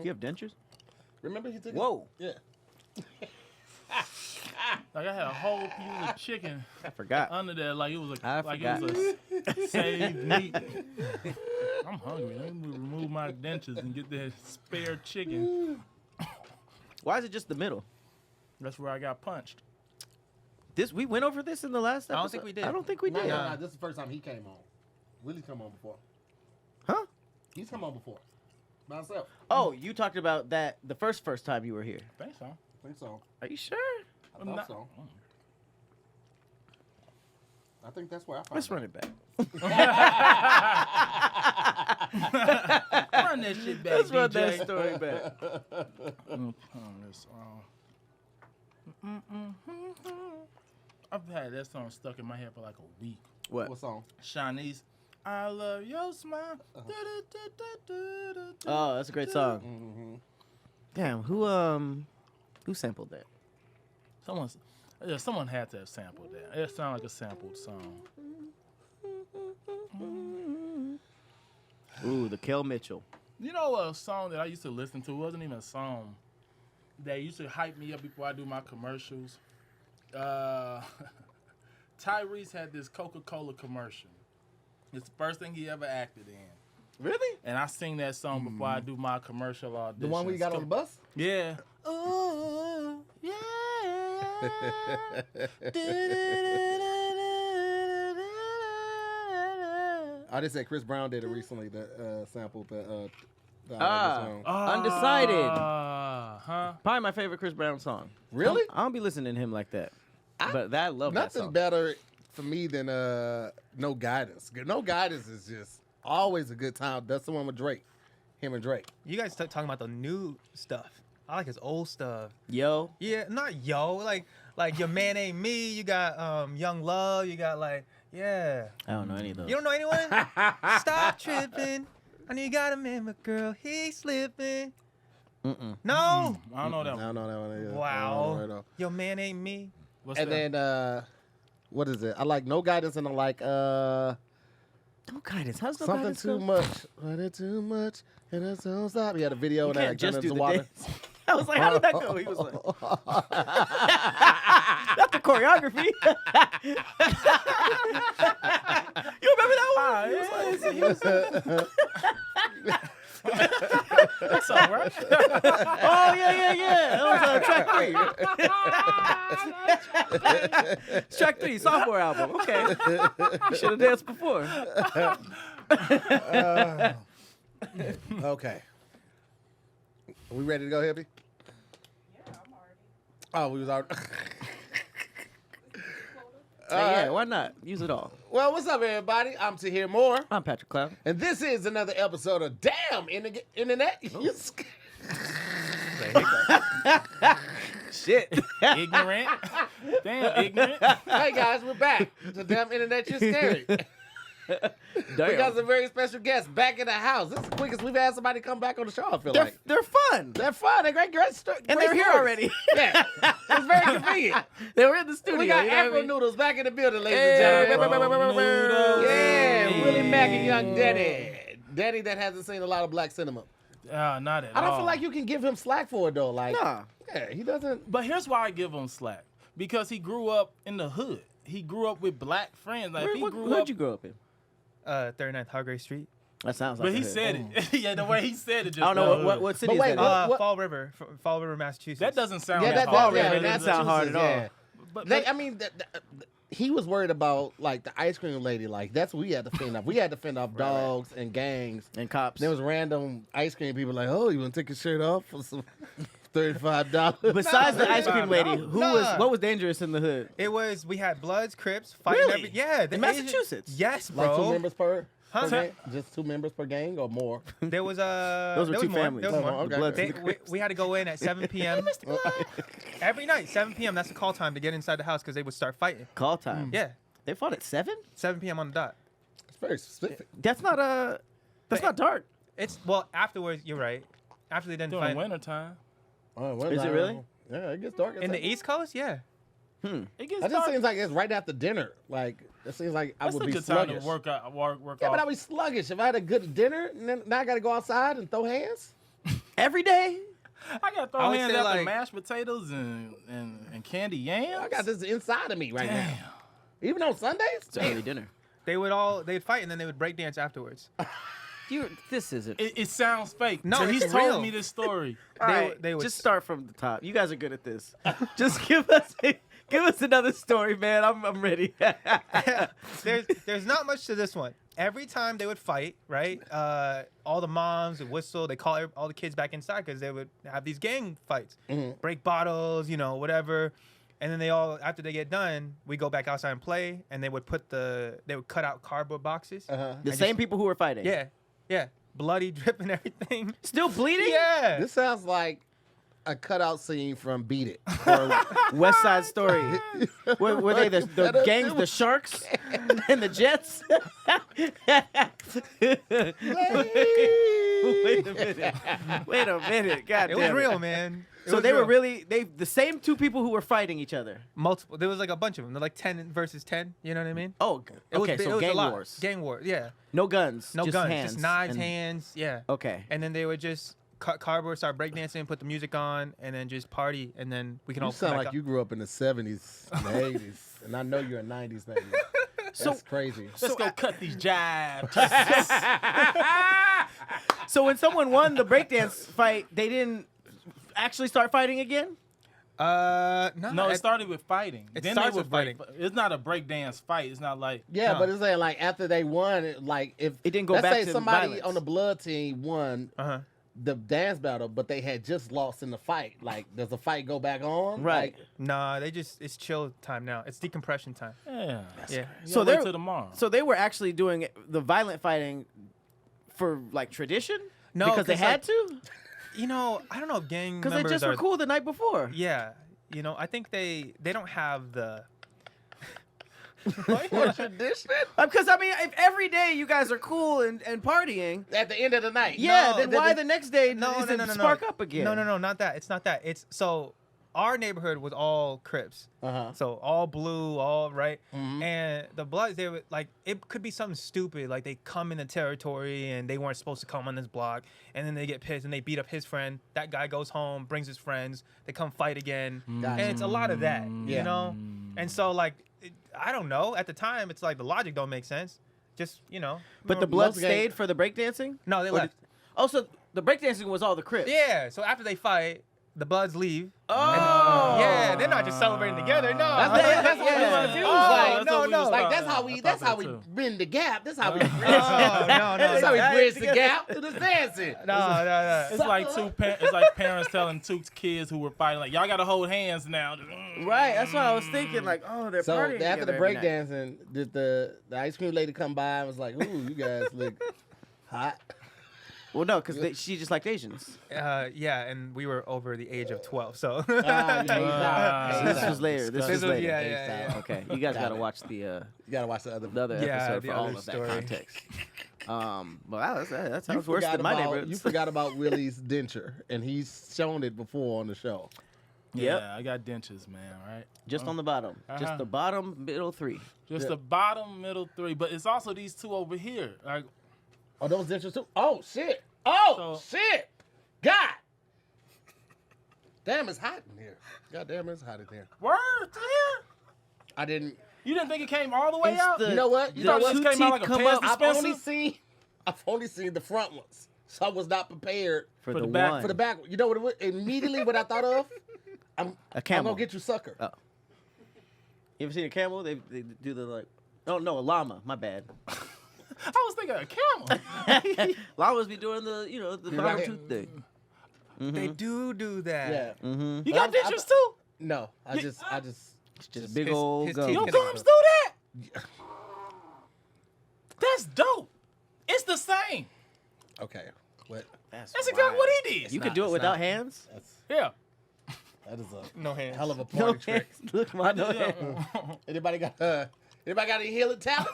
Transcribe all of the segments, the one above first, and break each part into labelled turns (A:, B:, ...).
A: You have dentures?
B: Remember he took
A: Whoa.
B: Yeah.
C: Like I had a whole piece of chicken
A: I forgot.
C: under there, like it was
A: I
C: a
A: forgot.
C: saved meat. I'm hungry. Let me remove my dentures and get that spare chicken.
A: Why is it just the middle?
C: That's where I got punched.
A: We went over this in the last episode.
D: I don't think we did.
A: I don't think we did.
B: No, this is the first time he came on. Willie's come on before.
A: Huh?
B: He's come on before. By himself.
A: Oh, you talked about that the first time you were here.
C: I think so.
B: I think so.
A: Are you sure?
B: I thought so. I think that's where I found
A: Let's run it back.
C: Run that shit back,
A: Let's run
C: DJ.
A: that story back.
C: I've had that song stuck in my head for like a week.
B: What song?
C: Shanice, I love your smile.
A: Oh, that's a great song.
B: Mm-hmm.
A: Damn, who sampled that?
C: Someone had to have sampled that. It sounded like a sampled song.
A: Ooh, the Kel Mitchell.
C: You know a song that I used to listen to wasn't even a song that used to hype me up before I do my commercials. Tyrese had this Coca-Cola commercial. It's the first thing he ever acted in.
A: Really?
C: And I sing that song before I do my commercial audition.
B: The one where you got on the bus?
C: Yeah.
A: Ooh, yeah.
B: I just said Chris Brown did it recently that sampled the song.
A: Undecided.
C: Huh?
A: Probably my favorite Chris Brown song.
B: Really?
A: I don't be listening to him like that. But I love that
B: Nothing
A: song.
B: better for me than No Guidance. No Guidance is just always a good time. That's the one with Drake. Him and Drake.
D: You guys talking about the new stuff. I like his old stuff.
A: Yo.
D: Yeah, not yo. Like Your Man Ain't Me. You got Young Love. You got yeah.
A: I don't know any of those.
D: You don't know anyone? Stop tripping. I know you got a man, but girl, he's slipping.
A: Mm-mm.
D: No.
C: I don't know that
B: I
C: one.
B: don't know that one either.
D: Wow. Your Man Ain't Me.
C: What's
B: And
C: that?
B: then what is it? I like No Guidance and I like
A: No guidance. How's no
B: Something
A: guidance
B: Too
A: go?
B: Much. Running too much and it don't stop. He had a video
A: You
B: and that
A: can't just
B: gun
A: do
B: into
A: the
B: water.
A: dance. I was like, how did that go? He was like, that's the choreography. You remember that one? He was like,
C: That's all right.
A: oh, yeah. That was track 3. It's track 3, sophomore album. Okay. You should have danced before.
B: Okay. Are we ready to go, Hippie?
E: Yeah, I'm already.
B: Oh, we was already.
A: Yeah, why not? Use it all.
B: Well, what's up, everybody? I'm Tahir Moore,
A: I'm Patrick Cloud.
B: and this is another episode of Damn Internet.
A: Shit.
C: Ignorant. Damn, ignorant.
B: Hey, guys, we're back. So Damn Internet, you're scary. We got some very special guests back in the house. This is the quickest we've had somebody come back on the show, I feel like.
A: They're fun.
B: They're fun. They're great stories.
A: And they're here already.
B: Yeah. It's very convenient.
A: They were in the studio.
B: We got
A: you know what I mean?
B: AfroNoodles back in the building, ladies
A: Hey,
B: and gentlemen.
C: Noodles.
B: Yeah,
C: Hey.
B: Willie Macc and Young Danny. Danny that hasn't seen a lot of black cinema.
C: Not at all.
B: I don't feel like you can give him slack for it, though. Like,
A: Nah.
B: yeah, he doesn't.
C: But here's why I give him slack. Because he grew up in the hood. He grew up with black friends. Like, if he grew
A: Where'd
C: up,
A: you grow up in?
D: 39th Hargrave Street.
A: That sounds like
C: but he
A: a hood.
C: said it. Yeah, the way he said it just.
A: I don't know what city
B: But
A: is
B: wait,
A: that in?
B: what-
D: Fall River, Massachusetts.
C: That doesn't sound
B: Yeah,
C: that
B: that
C: hard.
B: does.
A: River,
B: Yeah,
A: that doesn't sound hard at all.
B: yeah.
C: But
B: I mean, he was worried about like the ice cream lady. Like that's what we had to fend off. We had to fend off dogs and gangs.
A: And cops.
B: There was random ice cream people like, oh, you want to take your shirt off for some $35?
A: Besides the ice cream lady,
D: Nah.
A: what was dangerous in the hood?
D: we had Bloods, Crips, fighting
A: Really?
D: yeah.
A: In Massachusetts?
D: Yes,
B: Like
D: bro.
B: 2 members per
D: Huh?
B: gang? Just 2 members per gang or more?
D: There was
A: Those were
D: there
A: two
D: was more.
A: families.
D: There was more.
B: Oh, okay.
A: The Bloods
D: They-
A: and the
D: we, we had to go in at 7 p.m. every night. 7 p.m. That's the call time to get inside the house because they would start fighting.
A: Call time.
D: Yeah,
A: They fought at 7?
D: 7 p.m. on the dot.
B: It's very specific.
A: That's not dark.
D: It's afterwards. You're right. After they didn't
C: during
D: fight
C: wintertime.
B: Oh,
A: Is it really?
B: Yeah, it gets dark. at
D: in the
B: 7.
D: East Coast. Yeah,
C: It gets
B: That just
C: dark.
B: seems like it's right after dinner. Like it seems like I
C: That's
B: would
C: a
B: be
C: good time
B: sluggish.
C: to work
B: Yeah,
C: off.
B: but I be sluggish. If I had a good dinner, and then now I got to go outside and throw hands.
A: Every day?
C: I got to
D: I
C: throw
D: would
C: hands
D: say,
C: after
D: like-
C: mashed potatoes and candy yams.
B: I got this inside of me right
C: Damn.
B: now. Even on Sundays?
A: It's early dinner.
D: They'd fight and then they would break dance afterwards.
A: This isn't.
C: It sounds fake.
D: No,
C: so
D: it's
C: he's
D: real.
C: told me this story.
A: All right,
D: they would
A: just start from the top. You guys are good at this. Just give us another story, man. I'm ready.
D: there's not much to this one. Every time they would fight, right? All the moms would whistle. They call all the kids back inside because they would have these gang fights, break bottles, whatever. And then after they get done, we go back outside and play. And they would cut out cardboard boxes.
A: The same people who were fighting.
D: Yeah, bloody, dripping, everything.
A: Still bleeding?
D: Yeah.
B: This sounds like a cutout scene from Beat It. Or
A: West Side Story. Were they the gangs, the Sharks, and the Jets? Wait a minute. God
D: It
A: damn
D: was real, man.
A: So they were really the same two people who were fighting each other.
D: multiple. There was like a bunch of them. They're like 10 versus 10. You know what I mean?
A: Oh,
D: It was
A: okay.
D: bi- it
A: So
D: was a
A: gang
D: lot.
A: wars.
D: Gang war. Yeah.
A: No guns.
D: No
A: just
D: guns.
A: Hands
D: Just knives,
A: and-
D: hands. Yeah.
A: Okay.
D: And then they would just cut cardboard, start breakdancing, put the music on, and then just party. And then we can
B: you
D: all
B: sound
D: come
B: like
D: back
B: you grew up in the 70s and the 80s. And I know you're a 90s baby. That's crazy.
C: Let's go cut these jabs.
A: So when someone won the breakdance fight, they didn't actually start fighting again?
C: No, it started with fighting.
D: It
C: Then
D: starts
C: they would
D: with fighting.
C: It's not a breakdance fight. It's not like
B: Yeah,
D: No.
B: but it's saying like after they won, if
A: It didn't go
B: let's
A: back
B: say
A: to
B: somebody
A: violence.
B: on the blood team won
D: Uh-huh.
B: the dance battle, but they had just lost in the fight. Like, does the fight go back on?
A: Right.
B: Like,
D: Nah, it's chill time now. It's decompression time.
C: yeah.
D: Yeah.
A: So
C: Wait
A: they're-
C: till tomorrow.
A: So they were actually doing the violent fighting for like tradition?
D: No,
A: because they
D: 'cause,
A: had
D: like,
A: to?
D: I don't know if gang
A: Because they
D: members
A: just were cool the night before.
D: Yeah. I think they don't have the.
B: tradition?
A: Because, I mean, if every day you guys are cool and partying,
B: At the end of the night.
A: yeah,
D: No,
A: then why the next day does it spark up again?
D: No, not that. It's not that. It's so our neighborhood was all Crips.
B: Uh-huh.
D: So all blue, all right.
B: Mhm.
D: And the Bloods, they were like, it could be something stupid. Like they come in the territory and they weren't supposed to come on this block. And then they get pissed and they beat up his friend. That guy goes home, brings his friends. They come fight again.
B: Gotcha.
D: And it's a lot of that,
B: Yeah.
D: you know? And so like, I don't know. At the time, it's like the logic don't make sense. Just,
A: But the blood
B: Most gang-
A: stayed for the breakdancing?
D: No, they
A: Or
D: left.
A: Oh, so the breakdancing was all the Crips?
D: Yeah, so after they fight, the Bloods leave.
A: Oh.
D: Yeah, they're not just celebrating together. No.
B: That's what we was
A: Yeah.
B: confused.
D: Oh,
B: like,
D: no, no.
B: Like
C: I
B: that's how
C: thought
B: we
C: that too.
B: bend the gap. That's how we
D: Oh, no,
B: that's how we
D: no.
B: bridge the gap to the dancing.
D: No.
C: It's like it's like parents telling two kids who were fighting, like, y'all gotta hold hands now.
A: Right, that's what I was thinking. Like, oh, they're
B: So
A: partying
B: after the
A: together every night.
B: breakdancing, did the ice cream lady come by and was like, "Ooh, you guys look hot."
A: Well, no, because she just liked Asians.
D: Yeah, and we were over the age of 12, so.
B: You
A: This was later. This was later.
D: yeah.
A: Okay, you guys got to watch the
B: gotta watch the other.
D: Yeah,
A: episode
D: the
A: for all
D: other
A: of
D: story.
A: that context. Well, that
B: You
A: sounds worse
B: forgot
A: than my
B: about
A: neighborhood.
B: you forgot about Willie's denture, and he's shown it before on the show.
C: Yeah,
A: Yep.
C: I got dentures, man. Right,
A: Just on the bottom. Just
C: Uh-huh.
A: the bottom, middle three.
C: just
B: Yeah.
C: the bottom, middle three, but it's also these two over here. Like,
B: Oh, those dentures too. Oh shit! Oh shit! God! Damn, it's hot in here. God damn, it's hot in here.
C: word to here.
B: I didn't.
C: You didn't think it came all the way
A: It's
C: out?
A: the-
B: You know what? You
A: the
B: know what?
C: This
A: two
C: came out
A: teeth
C: like a
A: come
C: Pez
A: up
C: dispenser?
B: I've only seen the front ones, so I was not prepared
A: for
C: For
A: the
C: the back-
A: one.
B: for the back. You know what? It was? Immediately, what I thought of, I'm
A: camel.
B: gonna get you, sucker.
A: Oh. You ever seen a camel? They do the like. Oh no, a llama. My bad.
C: I was thinking a camel.
A: Llamas be doing the the bottom
B: right.
A: tooth thing.
D: They do that.
B: Yeah.
A: Mm-hmm.
C: You got
B: But I'm-
C: dentures too?
B: No, I just.
A: It's just big
D: his-
A: old
D: his
A: gum.
D: teeth
C: Your
D: can-
C: gums do that? That's dope. It's the same.
B: Okay. What?
C: That's exactly what he did.
A: You
B: It's
A: could
B: not-
A: do it
B: it's
A: without
B: not.
A: hands.
C: Yeah.
B: That is a
D: No hands.
B: hell of a
A: No
B: party trick.
A: hands. Look, my no hands.
B: Anybody got any healing talents?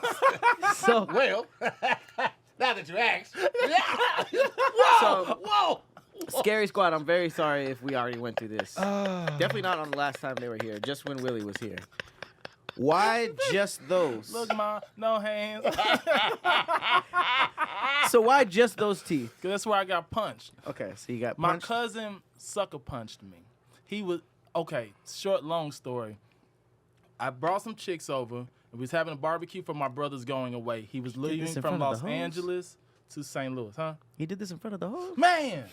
A: So
B: Well, now that you asked.
A: So-
B: Whoa!
A: Scary Squad. I'm very sorry if we already went through this. Definitely not on the last time they were here. Just when Willie was here. Why just those?
C: Look, Ma, no hands.
A: So why just those teeth?
C: 'Cause that's where I got punched.
A: Okay, so you got
C: My
A: punched.
C: cousin sucker punched me. He was, okay, long story. I brought some chicks over, and we was having a barbecue for my brother's going away. He was
A: did
C: leaving
A: this in
C: from
A: front of
C: Los
A: the hoes?
C: Angeles to St. Louis, huh?
A: He did this in front of the hoes?
C: Man!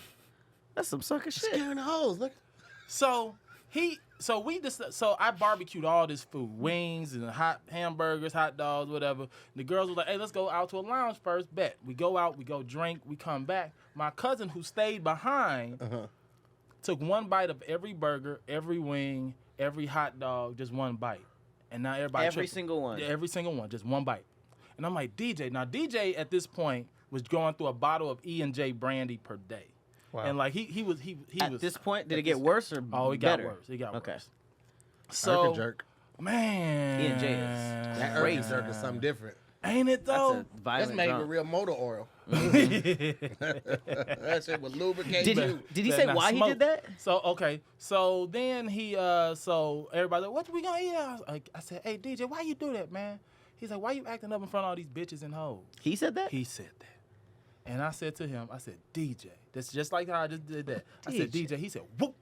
A: That's some sucker shit.
B: Scaring the hoes. Look.
C: So I barbecued all this food, wings and hot hamburgers, hot dogs, whatever. The girls were like, "Hey, let's go out to a lounge first." Bet. We go out, we go drink, we come back. My cousin who stayed behind took one bite of every burger, every wing, every hot dog, just one bite. And now everybody
A: Every single one.
C: Yeah, every single one, just one bite. And I'm like, DJ. Now DJ at this point was going through a bottle of E&J brandy per day.
D: Wow.
C: And like he was
A: At this point, did it get worse or
C: Oh, it got
A: better?
C: worse. It got
A: Okay.
C: worse. So,
B: Jerk.
C: man.
A: E&J is
B: That
A: crazy.
B: herpes jerk is something different.
C: Ain't it
A: That's
C: though?
A: a
B: That's
A: violent
B: made
A: drunk.
B: with real motor oil. That shit would lubricate
A: Did
B: you.
A: he
C: Better
A: say
C: not
A: why he
C: smoke.
A: did that?
C: So okay, so then so everybody like, what we gonna eat? I said, hey DJ, why you do that, man? He's like, why you acting up in front of all these bitches and hoes?
A: He said that?
C: He said that, and I said to him, I said, DJ, that's just like how I just did that. I said, DJ. He said, whoop,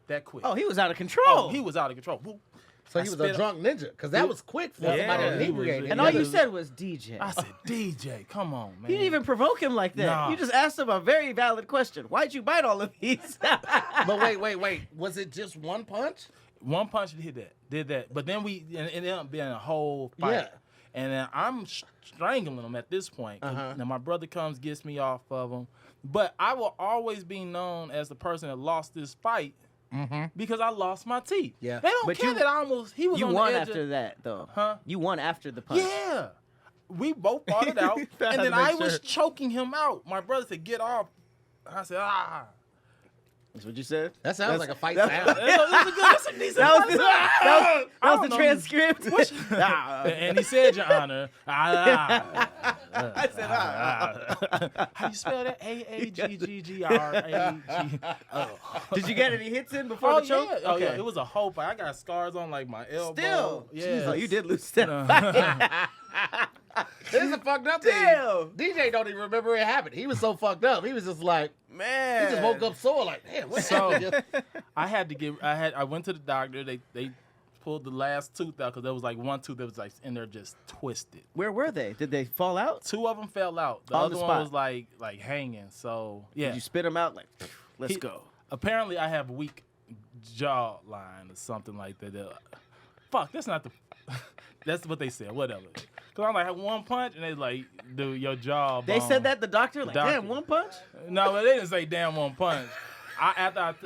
C: that quick.
A: Oh, he was out of control.
C: Oh, he was out of control. Whoop.
B: So
C: I
B: he was
C: spit
B: a
C: up-
B: drunk ninja, because that was quick for
C: Yeah,
B: somebody
C: he was-
B: inebriated.
A: And all you
C: Yeah.
A: said was DJ.
C: I said, DJ, come on, man.
A: You didn't even provoke him like that.
C: Nah.
A: You just asked him a very valid question. Why'd you bite all of these?
B: But wait. Was it just one punch?
C: One punch did that. But then it ended up being a whole fight.
B: Yeah.
C: And then I'm strangling him at this point. Now my brother comes, gets me off of him. But I will always be known as the person that lost this fight because I lost my teeth.
B: Yeah.
C: They don't
A: But
C: care
A: you-
C: that I almost, he was
A: You
C: on
A: won
C: the edge
A: after
C: of,
A: that, though.
C: Huh?
A: You won after the punch.
C: Yeah. We both fought it out.
A: Had
C: And
A: to
C: then
A: make
C: I was
A: sure.
C: choking him out. My brother said, get off. I said, ah.
A: That's what you said?
B: That sounds like a fight
A: that-
B: sound.
C: That's a decent
A: That was
C: fight
A: the,
C: sound.
A: that
C: I
A: was
C: don't
A: the
C: know.
A: transcript. Ah.
C: And he said, Your Honor.
A: I said,
C: How you spell that? AAGGGRAG.
A: Did you get any hits in before
C: Oh,
A: the choke?
C: yeah. Oh, yeah. It was a whole fight. I got scars on like my elbow.
A: Still?
C: Yeah.
A: Jeez, oh, you did lose that.
B: This is a fucked up thing.
A: Damn.
B: DJ don't even remember it happened. He was so fucked up. He was just like,
A: Man.
B: he just woke up sore like, damn, what
C: So
B: happened?
C: I went to the doctor. They pulled the last tooth out because there was like one tooth that was like in there just twisted.
A: Where were they? Did they fall out?
C: Two of them fell out. The
A: On
C: other
A: the
C: one
A: spot.
C: was like hanging. So yeah.
A: Did you spit them out? Like, let's
C: He-
A: go.
C: Apparently, I have weak jawline or something like that. Fuck, that's not the. That's what they said. Whatever. Cause I'm like one punch, and they like, dude, your jaw.
A: They said that, the doctor? Like,
C: Doctor.
A: damn, one punch?
C: No, but they didn't say damn one punch.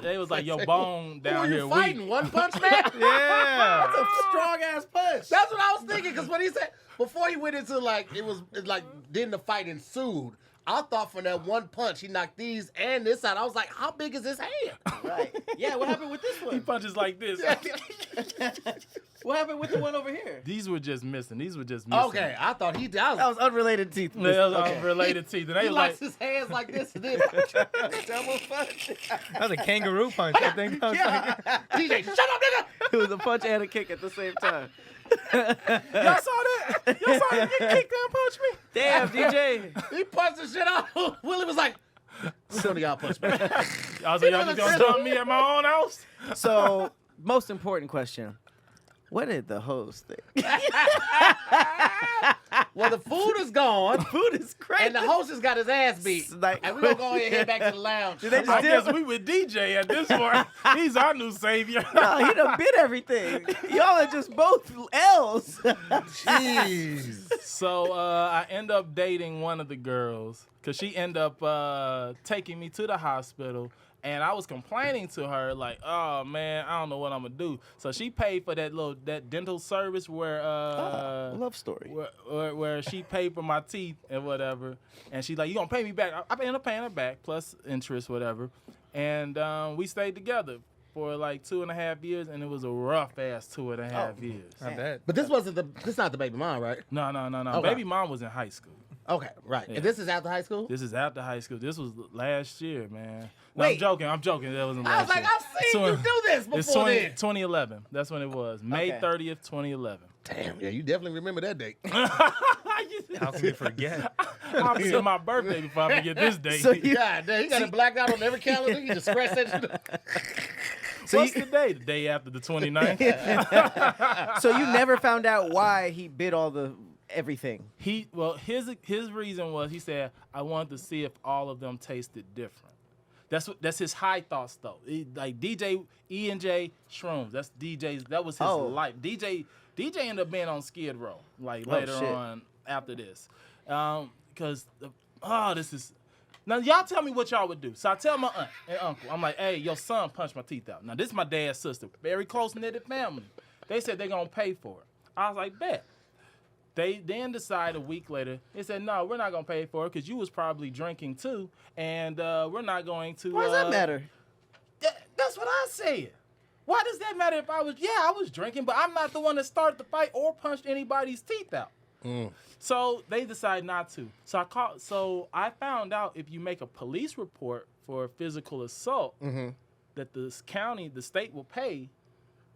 C: They was like your bone
B: Who
C: down
B: are
C: here
B: you
C: weak.
B: fighting? One punch man?
D: Yeah.
A: That's a strong ass punch.
B: That's what I was thinking, because when he said, before he went into like, then the fight ensued. I thought from that one punch, he knocked these and this out. I was like, how big is his hand?
A: Right. Yeah, what happened with this
C: He
A: one?
C: punches like this.
A: What happened with the one over here?
C: These were just missing.
B: Okay, I thought he
A: That was unrelated teeth.
C: Yeah, that was
A: Okay.
C: unrelated teeth. And they
B: He
C: was
B: locks
C: like,
B: his hands like this and then
A: Double punch.
D: That was a kangaroo punch, I think. That was like-
B: DJ, shut up, nigga!
A: It was a punch and a kick at the same time.
C: y'all saw that? Y'all saw him get kicked and punch me?
A: Damn, DJ.
B: He punched the shit out. Willie was like, which one of y'all punched me?
C: I was like, y'all just gonna dump me at my own house?
A: So, most important question. What did the host think?
B: Well, the food is gone,
A: Food is crazy.
B: and the host has got his ass beat.
A: It's like-
B: And we're going to go ahead and head back to the lounge.
A: Did they just
C: I guess
A: dip?
C: we with DJ at this point. He's our new savior.
A: No, he done bit everything. Y'all are just both L's.
B: Jeez.
C: So I end up dating one of the girls because she ended up taking me to the hospital. And I was complaining to her like, oh man, I don't know what I'm gonna do. So she paid for that dental service where
A: Love story.
C: where she paid for my teeth and whatever. And she's like, you gonna pay me back? I ended up paying her back plus interest, whatever. And we stayed together for like 2.5 years, and it was a rough ass 2.5 years.
D: I bet.
B: But this not the baby mom, right?
C: No.
B: Okay.
C: Baby mom was in high school.
B: Okay, right.
C: Yeah.
B: And this is after high school?
C: This is after high school. This was last year, man. No,
A: Wait.
C: I'm joking. That wasn't
B: I
C: last
B: was like,
C: year.
B: I've seen you do this
C: It's
B: before then.
C: 2011. That's when it was. May
A: Okay.
C: 30th, 2011.
B: Damn, yeah, you definitely remember that date.
D: How can you forget?
C: I'm seeing my birthday before I forget this date.
A: So you,
B: God damn, you got it blacked out on every calendar. You just scratch that shit.
C: What's the day? The day after the 29th.
A: so you never found out why he bid all the everything.
C: His reason was he said I wanted to see if all of them tasted different. That's his high thoughts though. Like DJ E&J Shrooms. That's DJ's. That was his life. DJ ended up being on Skid Row like later on after this, because this is. Now, y'all tell me what y'all would do. So I tell my aunt and uncle, I'm like, hey, your son punched my teeth out. Now, this is my dad's sister. Very close-knitted family. They said they're going to pay for it. I was like, bet. They then decided a week later, they said, no, we're not going to pay for it because you was probably drinking too, and we're not going to.
A: Why does that matter?
C: That's what I said. Why does that matter if I was drinking, but I'm not the one that started the fight or punched anybody's teeth out. So they decided not to. So I found out if you make a police report for physical assault, that the state will pay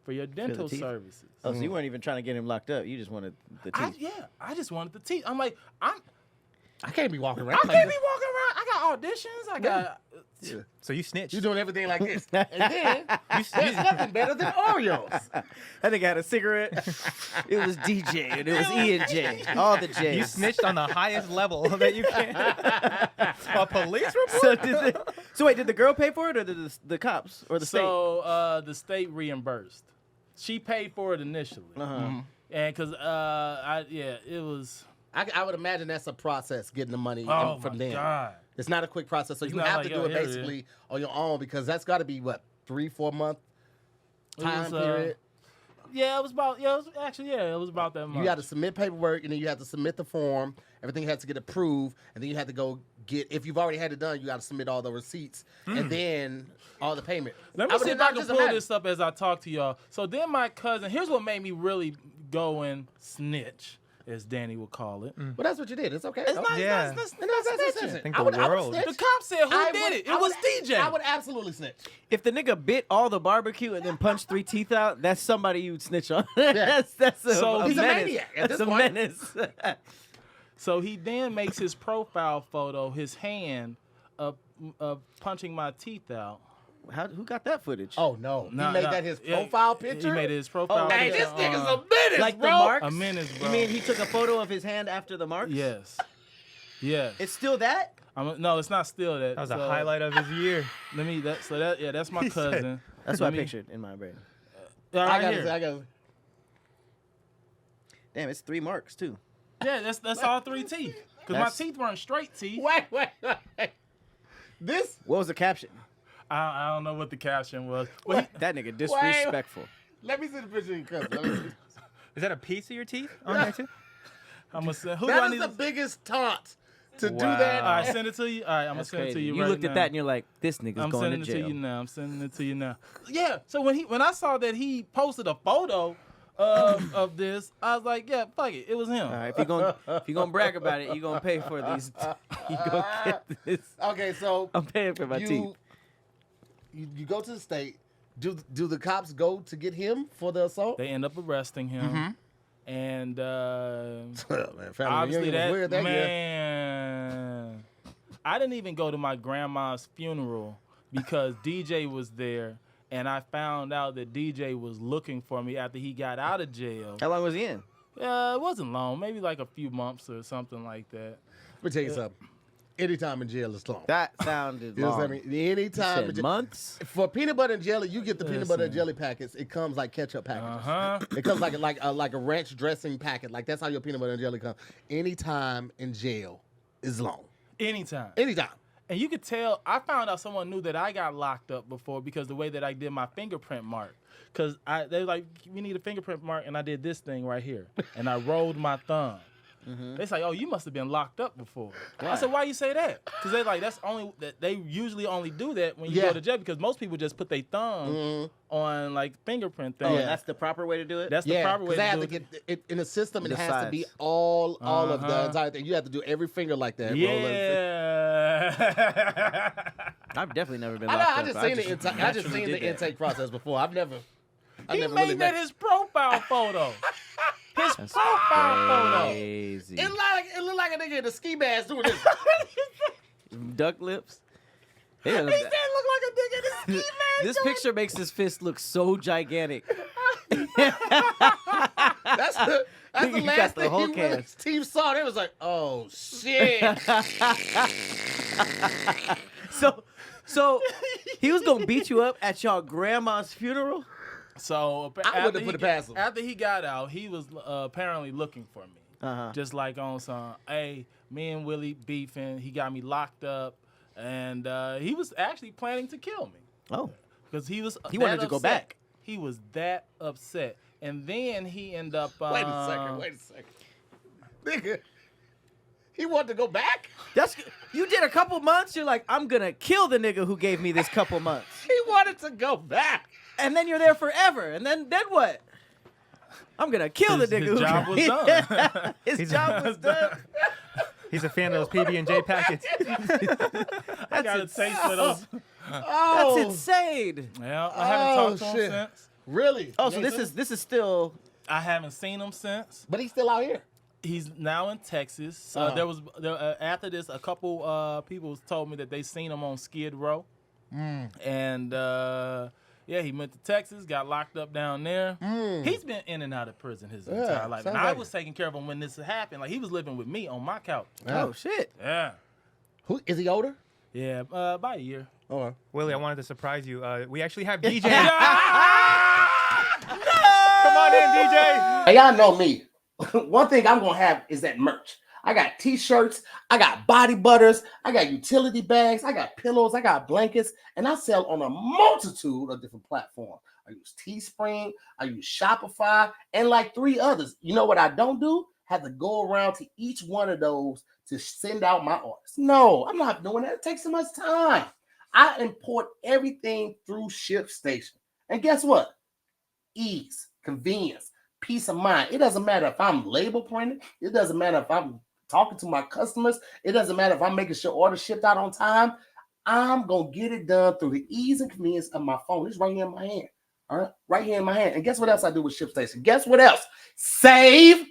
C: for your dental
A: teeth?
C: services.
A: Oh, so you weren't even trying to get him locked up. You just wanted the teeth.
C: I just wanted the teeth. I'm like,
B: I can't be walking around.
C: I can't be walking around. I got auditions. I got.
D: So you snitched.
B: You doing everything like this. And then, there's nothing better than Oreos.
A: I think I had a cigarette. It was DJ and it was E and J. All the J's.
D: You snitched on the highest level that you can. A police report?
A: So wait, did the girl pay for it or did the cops or the state?
C: So the state reimbursed. She paid for it initially, and because it was.
B: I would imagine that's a process getting the money
C: Oh
B: from
C: my
B: them.
C: God.
B: It's not a quick process, so
C: It's
B: you
C: not
B: have
C: like,
B: to do it
C: here it is.
B: basically on your own because that's got to be what 3-4 month time period.
C: Yeah, it was about. Yeah, it was about that much.
B: You got to submit paperwork, and then you have to submit the form. Everything has to get approved, and then you have to go get. If you've already had it done, you got to submit all the receipts, and then all the payment.
C: Let me
B: would
C: see if I can
B: just
C: pull
B: imagine.
C: this up as I talk to y'all. So then my cousin. Here's what made me really go and snitch, as Danny would call it.
B: Well, that's what you did. It's okay.
C: It's not.
D: Yeah.
C: It's not
B: And that's
C: snitching.
B: snitching.
D: think
B: I
D: the
B: would
D: world-
B: snitch.
C: The cop said, "Who
B: I
C: did
B: would-
C: it?
B: I
C: It was
B: would-
C: DJ."
B: I would absolutely snitch.
A: If the nigga bit all the barbecue and then punched 3 teeth out, that's somebody you'd snitch on. that's a,
C: So
A: a
C: he's
B: a
A: menace.
B: maniac at
A: That's
B: this
A: a
B: point.
A: menace.
C: So he then makes his profile photo, his hand of punching my teeth out.
A: Who got that footage?
B: Oh no,
C: Nah,
B: he made
C: nah.
B: that his
C: Yeah,
B: profile picture.
C: He made it his profile
B: Hey,
C: picture.
B: this nigga's
C: on-
B: a menace,
A: like
B: bro.
A: the marks?
C: a menace, bro.
A: You mean he took a photo of his hand after the marks?
C: Yes. Yes.
A: It's still that?
C: No, it's not still that.
D: That was a
C: So,
D: highlight of his year.
C: That's my cousin.
A: That's what
C: Let
A: I
C: me-
A: pictured in my brain.
C: Right
B: I got
C: here.
B: to.
A: Damn, it's 3 marks too.
C: Yeah, that's all 3 teeth. Because my
A: That's-
C: teeth weren't straight teeth.
B: Wait. This.
A: What was the caption?
C: I don't know what the caption was. Well,
A: That nigga disrespectful.
B: Let me see the picture of your cousin. Let me see.
D: Is that a piece of your teeth on there too?
C: I'm gonna send. Who do I
B: That is
C: need?
B: the biggest taunt to do
D: Wow.
B: that.
C: All right, send it to you. All right, I'm
A: That's
C: gonna send it to
A: crazy.
C: you.
A: You
C: right
A: looked
C: now.
A: at that and you're like, this nigga's
C: I'm
A: going
C: sending
A: to
C: it
A: jail.
C: to you now. I'm sending it to you now. Yeah. So when I saw that he posted a photo of this, I was like, yeah, fuck it. It was him.
A: All right, if you're gonna brag about it, you're gonna pay for these. You gonna get this.
B: Okay, so
A: I'm paying for my teeth.
B: you go to the state. Do the cops go to get him for the assault?
C: They end up arresting him, and
B: Man, family
C: obviously
B: reunion was weird that year.
C: man. I didn't even go to my grandma's funeral because DJ was there, and I found out that DJ was looking for me after he got out of jail.
A: How long was he in?
C: It wasn't long, maybe like a few months or something like that.
B: Let me tell you something. Anytime in jail is long.
A: That sounded
B: You know
A: long.
B: what I mean?
A: You
B: Anytime in
A: said
B: jail.
A: months?
B: For peanut butter and jelly, you get the peanut butter and
C: Listen.
B: jelly packets. It comes like ketchup packages.
C: Uh-huh.
B: It comes like a ranch dressing packet. Like that's how your peanut butter and jelly comes. Anytime in jail is long.
C: Anytime.
B: Anytime.
C: And you could tell, I found out someone knew that I got locked up before because the way that I did my fingerprint mark. Because they were like, we need a fingerprint mark, and I did this thing right here. And I rolled my thumb. They say, "Oh, you must have been locked up before." I said, "Why you say that?" Because they like that's only that they usually only do that when you go to jail because most people just put their thumb on like fingerprint thing.
A: Oh, that's the proper way to do it?
C: That's the proper way
B: they
C: to
B: have
C: do
B: to
C: it.
B: get it in the system. It
A: The
B: has to be
A: size.
B: all of the entire thing. You have to do every finger like that. Roll every finger.
C: Yeah.
A: I've definitely never been
B: I
A: locked
B: know,
A: up.
B: I just seen the
A: did that.
B: intake process before. I've never
C: He
B: really
C: made that
B: met.
C: his profile photo. His
A: That's
C: profile photo.
A: crazy.
B: It looked like a nigga in a ski mask doing this.
A: Duck lips. Yeah,
C: He said look like a nigga in a ski mask.
A: this picture makes his fist look so gigantic.
B: That's the
A: You got
B: last
A: the
B: thing
A: whole
B: when
A: cast.
B: the team saw. They was like, "Oh shit!"
A: So he was gonna beat you up at your grandma's funeral?
C: So
B: I wouldn't have put it past him.
C: After he got out, he was apparently looking for me.
A: Uh-huh.
C: Just like on some, hey, me and Willie beefing. He got me locked up, and he was actually planning to kill me
A: Oh.
C: because he was.
A: He
C: that
A: wanted to go
C: upset.
A: back.
C: He was that upset, and then he ended up.
B: Wait a second. Nigga, he wanted to go back.
A: You did a couple months, you're like, I'm gonna kill the nigga who gave me this couple months.
B: He wanted to go back.
A: And then you're there forever. And then what? I'm gonna kill the nigga
C: His
A: who
C: job was done.
A: His job was done.
D: He's a fan of those PB&J packets.
C: I got a taste for those.
B: Oh,
A: That's insane.
C: Yeah, I haven't talked to him
B: shit.
C: since.
B: really?
A: Oh, so this is still
C: I haven't seen him since.
B: But he's still out here.
C: He's now in Texas. After this, a couple people told me that they seen him on Skid Row, and yeah, he went to Texas, got locked up down there. He's been in and out of prison his entire life, and
B: sounds
C: I
B: like
C: was taking care of him when this happened. Like he was living with me on my couch.
A: oh shit.
C: Yeah,
B: Who is he older?
C: yeah, about a year.
B: Oh,
D: Willie, I wanted to surprise you. We actually have DJ. Come on in, DJ.
B: Hey, y'all know me. One thing I'm gonna have is that merch. I got t-shirts, I got body butters, I got utility bags, I got pillows, I got blankets, and I sell on a multitude of different platforms. I use Teespring, I use Shopify, and like 3 others. You know what I don't do? Have to go around to each one of those to send out my orders. No, I'm not doing that. It takes so much time. I import everything through Shipstation. And guess what? Ease, convenience, peace of mind. It doesn't matter if I'm label printed. It doesn't matter if I'm talking to my customers. It doesn't matter if I'm making sure orders shipped out on time. I'm going to get it done through the ease and convenience of my phone. It's right here in my hand. All right? Right here in my hand. And guess what else I do with Shipstation? Guess what else? Save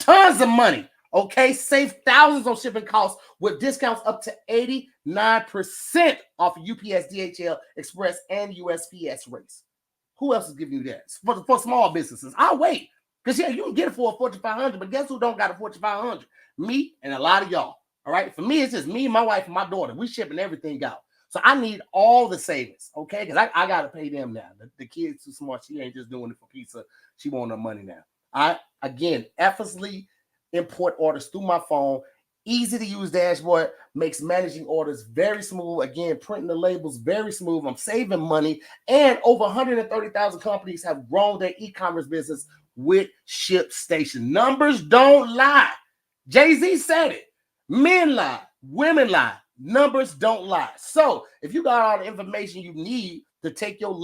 B: tons of money. Okay? Save thousands on shipping costs with discounts up to 89% off UPS, DHL, Express, and USPS rates. Who else is giving you that? For small businesses. I'll wait. Because, yeah, you can get it for a Fortune 500, but guess who don't got a Fortune 500? Me and a lot of y'all. All right? For me, it's just me, my wife, and my daughter. We shipping everything out. So I need all the savings, okay? Because I got to pay them now. The kid's too smart. She ain't just doing it for pizza. She want her money now. Again, effortlessly import orders through my phone. Easy to use dashboard, makes managing orders very smooth. Again, printing the labels very smooth. I'm saving money. And over 130,000 companies have grown their e-commerce business with Shipstation. Numbers don't lie. Jay-Z said it. Men lie, women lie, numbers don't lie. So if you got all the information you need to take your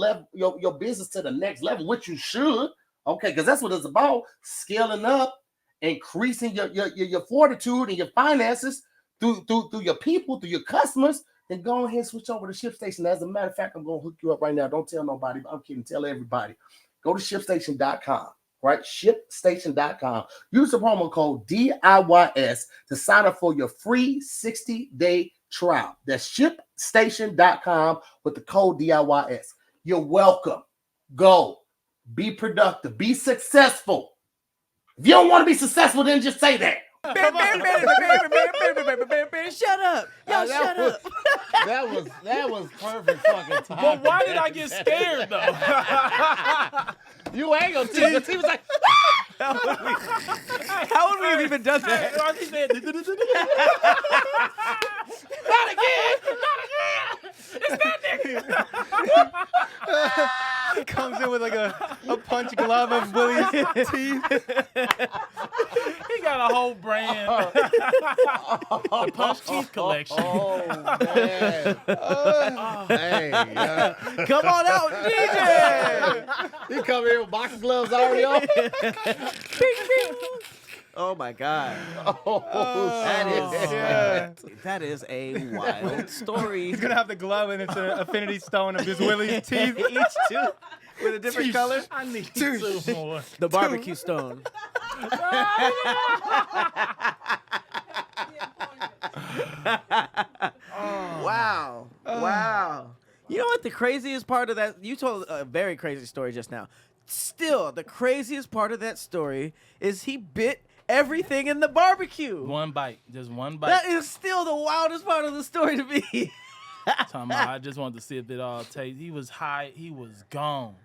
B: business to the next level, which you should, okay, because that's what it's about, scaling up, increasing your fortitude and your finances through your people, through your customers, then go ahead and switch over to Shipstation. As a matter of fact, I'm going to hook you up right now. Don't tell nobody, but I'm kidding. Tell everybody. Go to Shipstation.com, right? Shipstation.com. Use the promo code DIYS to sign up for your free 60-day trial. That's Shipstation.com with the code DIYS. You're welcome. Go. Be productive. Be successful. If you don't want to be successful, then just say that.
A: Shut up. Yo, shut up.
B: That was perfect fucking time.
C: But why did I get scared though?
B: You ain't gonna see it. He was like,
A: How would we have even done that?
C: He said,
B: not again.
C: it's that nigga.
D: Comes in with like a punch glove of Willie's teeth.
C: He got a my whole brand. The Punch Teeth collection.
F: Oh man. Hey, yeah.
A: Come on out, DJ.
F: He come here with boxing gloves already on.
A: Oh my God.
F: Oh,
A: That is a wild story.
D: He's gonna have the glove and it's an infinity stone of his Willie's teeth.
A: Each two with a different color.
C: I need two more.
A: The barbecue stone. Wow. Wow. You know what the craziest part of that? You told a very crazy story just now. Still, the craziest part of that story is he bit everything in the barbecue.
C: One bite, just one bite.
A: That is still the wildest part of the story to me.
C: Talking about, I just wanted to see if it all tastes. He was high, he was gone.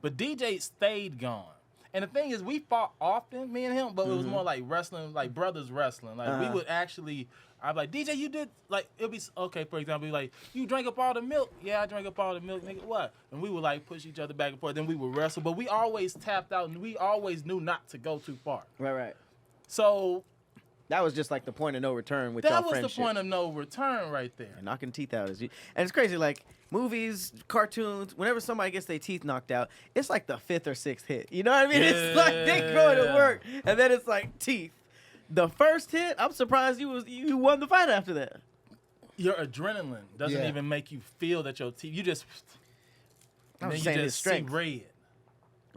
C: But DJ stayed gone. And the thing is, we fought often, me and him, but it was more like wrestling, like brothers wrestling. Like, we would actually, I'd be like, DJ, you did, like, it'd be, okay, for example, like, you drank up all the milk. Yeah, I drank up all the milk. Nigga, what? And we would, like, push each other back and forth. Then we would wrestle. But we always tapped out, and we always knew not to go too far.
A: Right.
C: So
A: That was just like the point of no return with
C: that
A: y'all
C: was
A: friendship.
C: the point of no return right there.
A: Knocking teeth out is you. And it's crazy, like movies, cartoons, whenever somebody gets their teeth knocked out, it's like the 5th or 6th hit. You know what I mean? It's like they going to work, and then it's like teeth. The first hit, I'm surprised you won the fight after that.
C: Your adrenaline doesn't even make you feel that your teeth. You just
A: I'm
C: then
A: just
C: you
A: saying his
C: just see
A: strength.
C: red.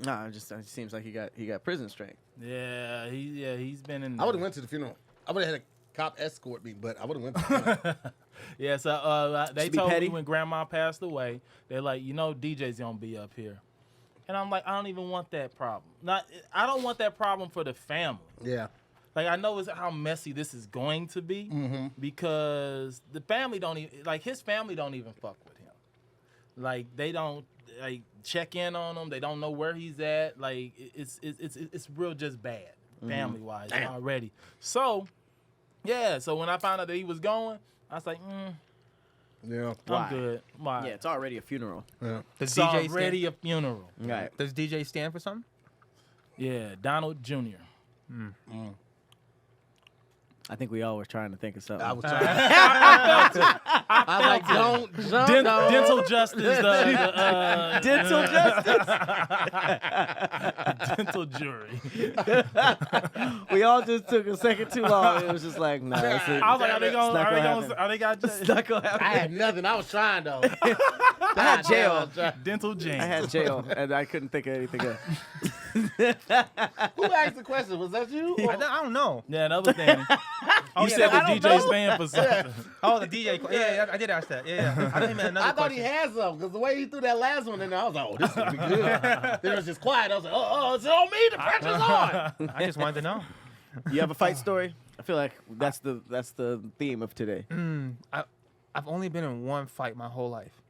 A: Nah, it seems like he got prison strength.
C: Yeah, he's been in.
F: I would have went to the funeral. I would have had a cop escort me, but I would have went to the funeral.
C: Yeah, so they
A: Should be
C: told
A: petty.
C: me when Grandma passed away, they're like, DJ's gonna be up here, and I'm like, I don't even want that problem. I don't want that problem for the family.
F: Yeah.
C: Like, I know how messy this is going to be because the family don't even, like, his family don't even fuck with him. Like, they don't, like, check in on him. They don't know where he's at. Like, it's real just bad, family-wise already. So, yeah, so when I found out that he was going, I was like,
F: Yeah.
A: Why?
C: I'm good. Why?
A: Yeah, it's already a funeral.
F: Yeah.
D: Does
C: It's
D: DJ
C: already a funeral.
A: Right.
D: Does DJ stand for something?
C: Yeah, Donald Jr.
A: I think we all were trying to think of something.
F: I was trying. I was like, don't jump.
C: Dental justice.
A: Dental justice.
C: Dental jury.
A: We all just took a second too long. It was just like, nah. It's
C: I was like, are they
A: It's not gonna happen.
C: gonna
A: not gonna happen.
F: I had nothing. I was trying though.
A: I had jail.
C: dental James?
A: I had jail, and I couldn't think of anything else.
F: Who asked the question? Was that you?
D: I don't know.
C: Yeah, another thing. You said the DJ stand for something.
D: Oh, the DJ. Yeah, I did ask that. Yeah. I think he meant another
F: I thought he
D: question.
F: had some because the way he threw that last one in there, I was like, oh, this is gonna be good. Then it was just quiet. I was like, oh, it's on me. The pressure's on.
D: I just wanted to know.
A: You have a fight story? I feel like that's the theme of today.
D: I've only been in one fight my whole life,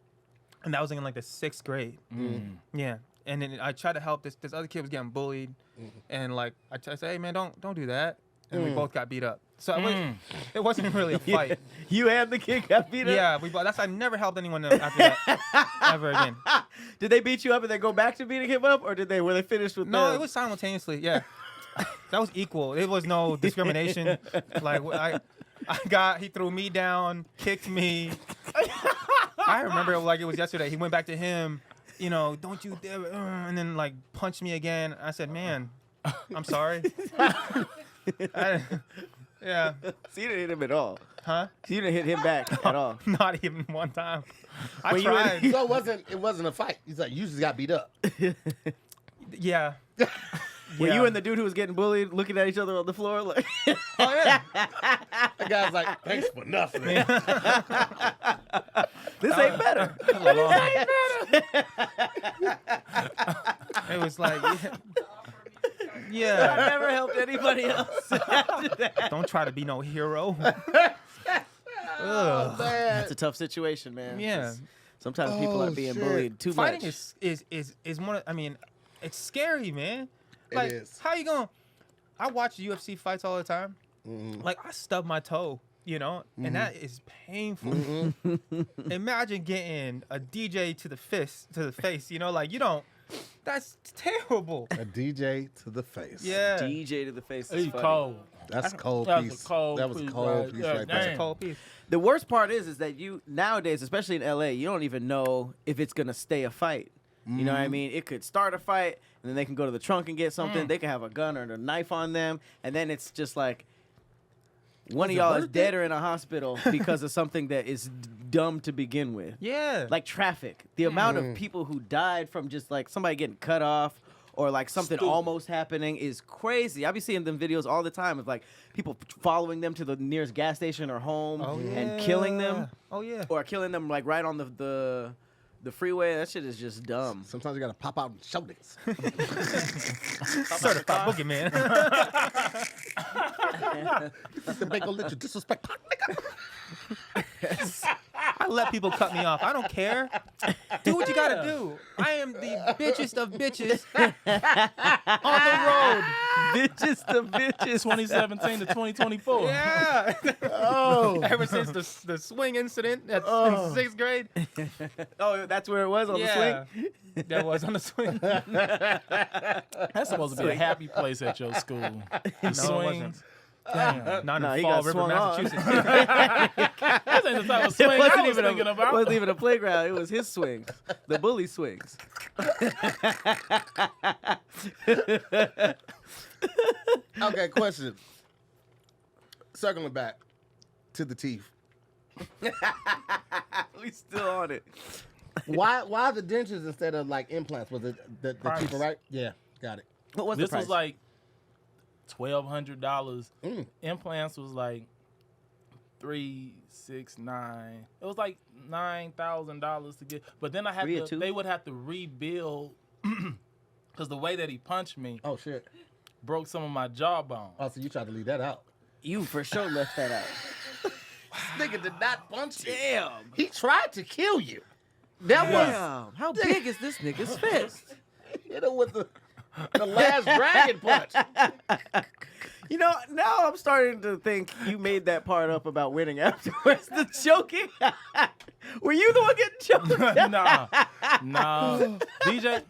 D: and that was in like the 6th grade. Yeah, and then I tried to help this other kid was getting bullied, and like I tried to say, hey man, don't do that, and we both got beat up. So it wasn't really a fight.
A: You and the kid got beat up?
D: Yeah, I never helped anyone after that ever again.
A: Did they beat you up and then go back to beating him up, or were they finished with
D: No,
A: the...
D: it was simultaneously. Yeah, that was equal. It was no discrimination. Like he threw me down, kicked me. I remember it like it was yesterday. He went back to him, don't you dare, and then like punched me again. I said, man, I'm sorry. Yeah.
A: So you didn't hit him at all.
D: Huh?
A: So you didn't hit him back at all.
D: Not even one time. I
A: When you
D: tried.
F: So it wasn't a fight. He's like, you just got beat up.
D: Yeah.
A: Were you and the dude who was getting bullied looking at each other on the floor? Like,
D: Oh yeah.
F: The guy's like, thanks for nothing.
A: this ain't better.
D: It was like,
A: I
D: yeah.
A: never helped anybody else after that.
D: Don't try to be no hero.
F: Oh, man.
A: That's a tough situation, man.
D: Yeah.
A: Sometimes people are being bullied too
D: Fighting
A: much.
D: is one of, I mean, it's scary, man. Like,
F: It is.
D: how you going? I watch UFC fights all the time. Like, I stub my toe, and that is painful. Imagine getting a DJ to the face, like, that's terrible.
F: A DJ to the face.
D: Yeah.
A: DJ to the face is
C: He
A: funny.
C: cold.
F: That's a cold
C: That
F: piece.
C: was a cold
F: That was a
C: piece,
F: cold
C: right?
F: piece
C: Yeah,
F: right
D: That's
F: there.
D: a cold piece.
A: The worst part is that you nowadays, especially in LA, you don't even know if it's gonna stay a fight. You know what I mean? It could start a fight, and then they can go to the trunk and get something. They can have a gun or a knife on them, and then it's just like one of y'all is dead or in a hospital because of something that is dumb to begin with.
D: Yeah.
A: Like traffic. The amount of people who died from just like somebody getting cut off or like something almost happening is crazy. I be seeing them videos all the time of like people following them to the nearest gas station or home and killing them.
D: Oh yeah.
A: Or killing them like right on the freeway. That shit is just dumb.
F: Sometimes you gotta pop out and show niggas.
D: Certified boogeyman.
F: You think the bank gonna let you disrespect Pac, nigga?
D: I let people cut me off. I don't care. Do what you gotta do. I am the bitchest of bitches on the road.
A: Bitches to bitches.
C: 2017 to 2024.
D: Yeah.
F: Oh.
D: Ever since the swing incident in 6th grade.
A: Oh, that's where it was on the swing?
D: That was on the swing.
C: That's supposed to be a happy place at your school. The
D: No, it
C: swings.
D: wasn't.
C: Damn.
D: Not
A: No,
D: in
A: he
D: Fall
A: got
D: River,
A: swung on.
D: Massachusetts.
C: That ain't the type of
A: It
C: swing I
A: wasn't
C: was
A: even
C: thinking about.
A: wasn't even a playground. It was his swings. The bully swings.
F: Okay, question. Circling back to the teeth.
A: We still on it.
F: Why the dentures instead of like implants? Was it the
C: Price.
F: cheaper, right? Yeah, got it.
A: What was
C: This
A: the price?
C: was like $1,200.
F: Mm.
C: Implants was like $369. It was like $9,000 to get. But then I had
A: Three or
C: to.
A: two?
C: They would have to rebuild because the way that he punched me
F: Oh shit.
C: broke some of my jawbone.
F: Oh, so you tried to leave that out.
A: You for sure left that out.
F: This nigga did not punch you.
A: Damn.
F: He tried to kill you. That was
A: Damn. How big is this nigga's fist?
F: hit him with the last dragon punch.
A: You know, now I'm starting to think you made that part up about winning afterwards. The choking. Were you the one getting choked?
C: Nah. DJ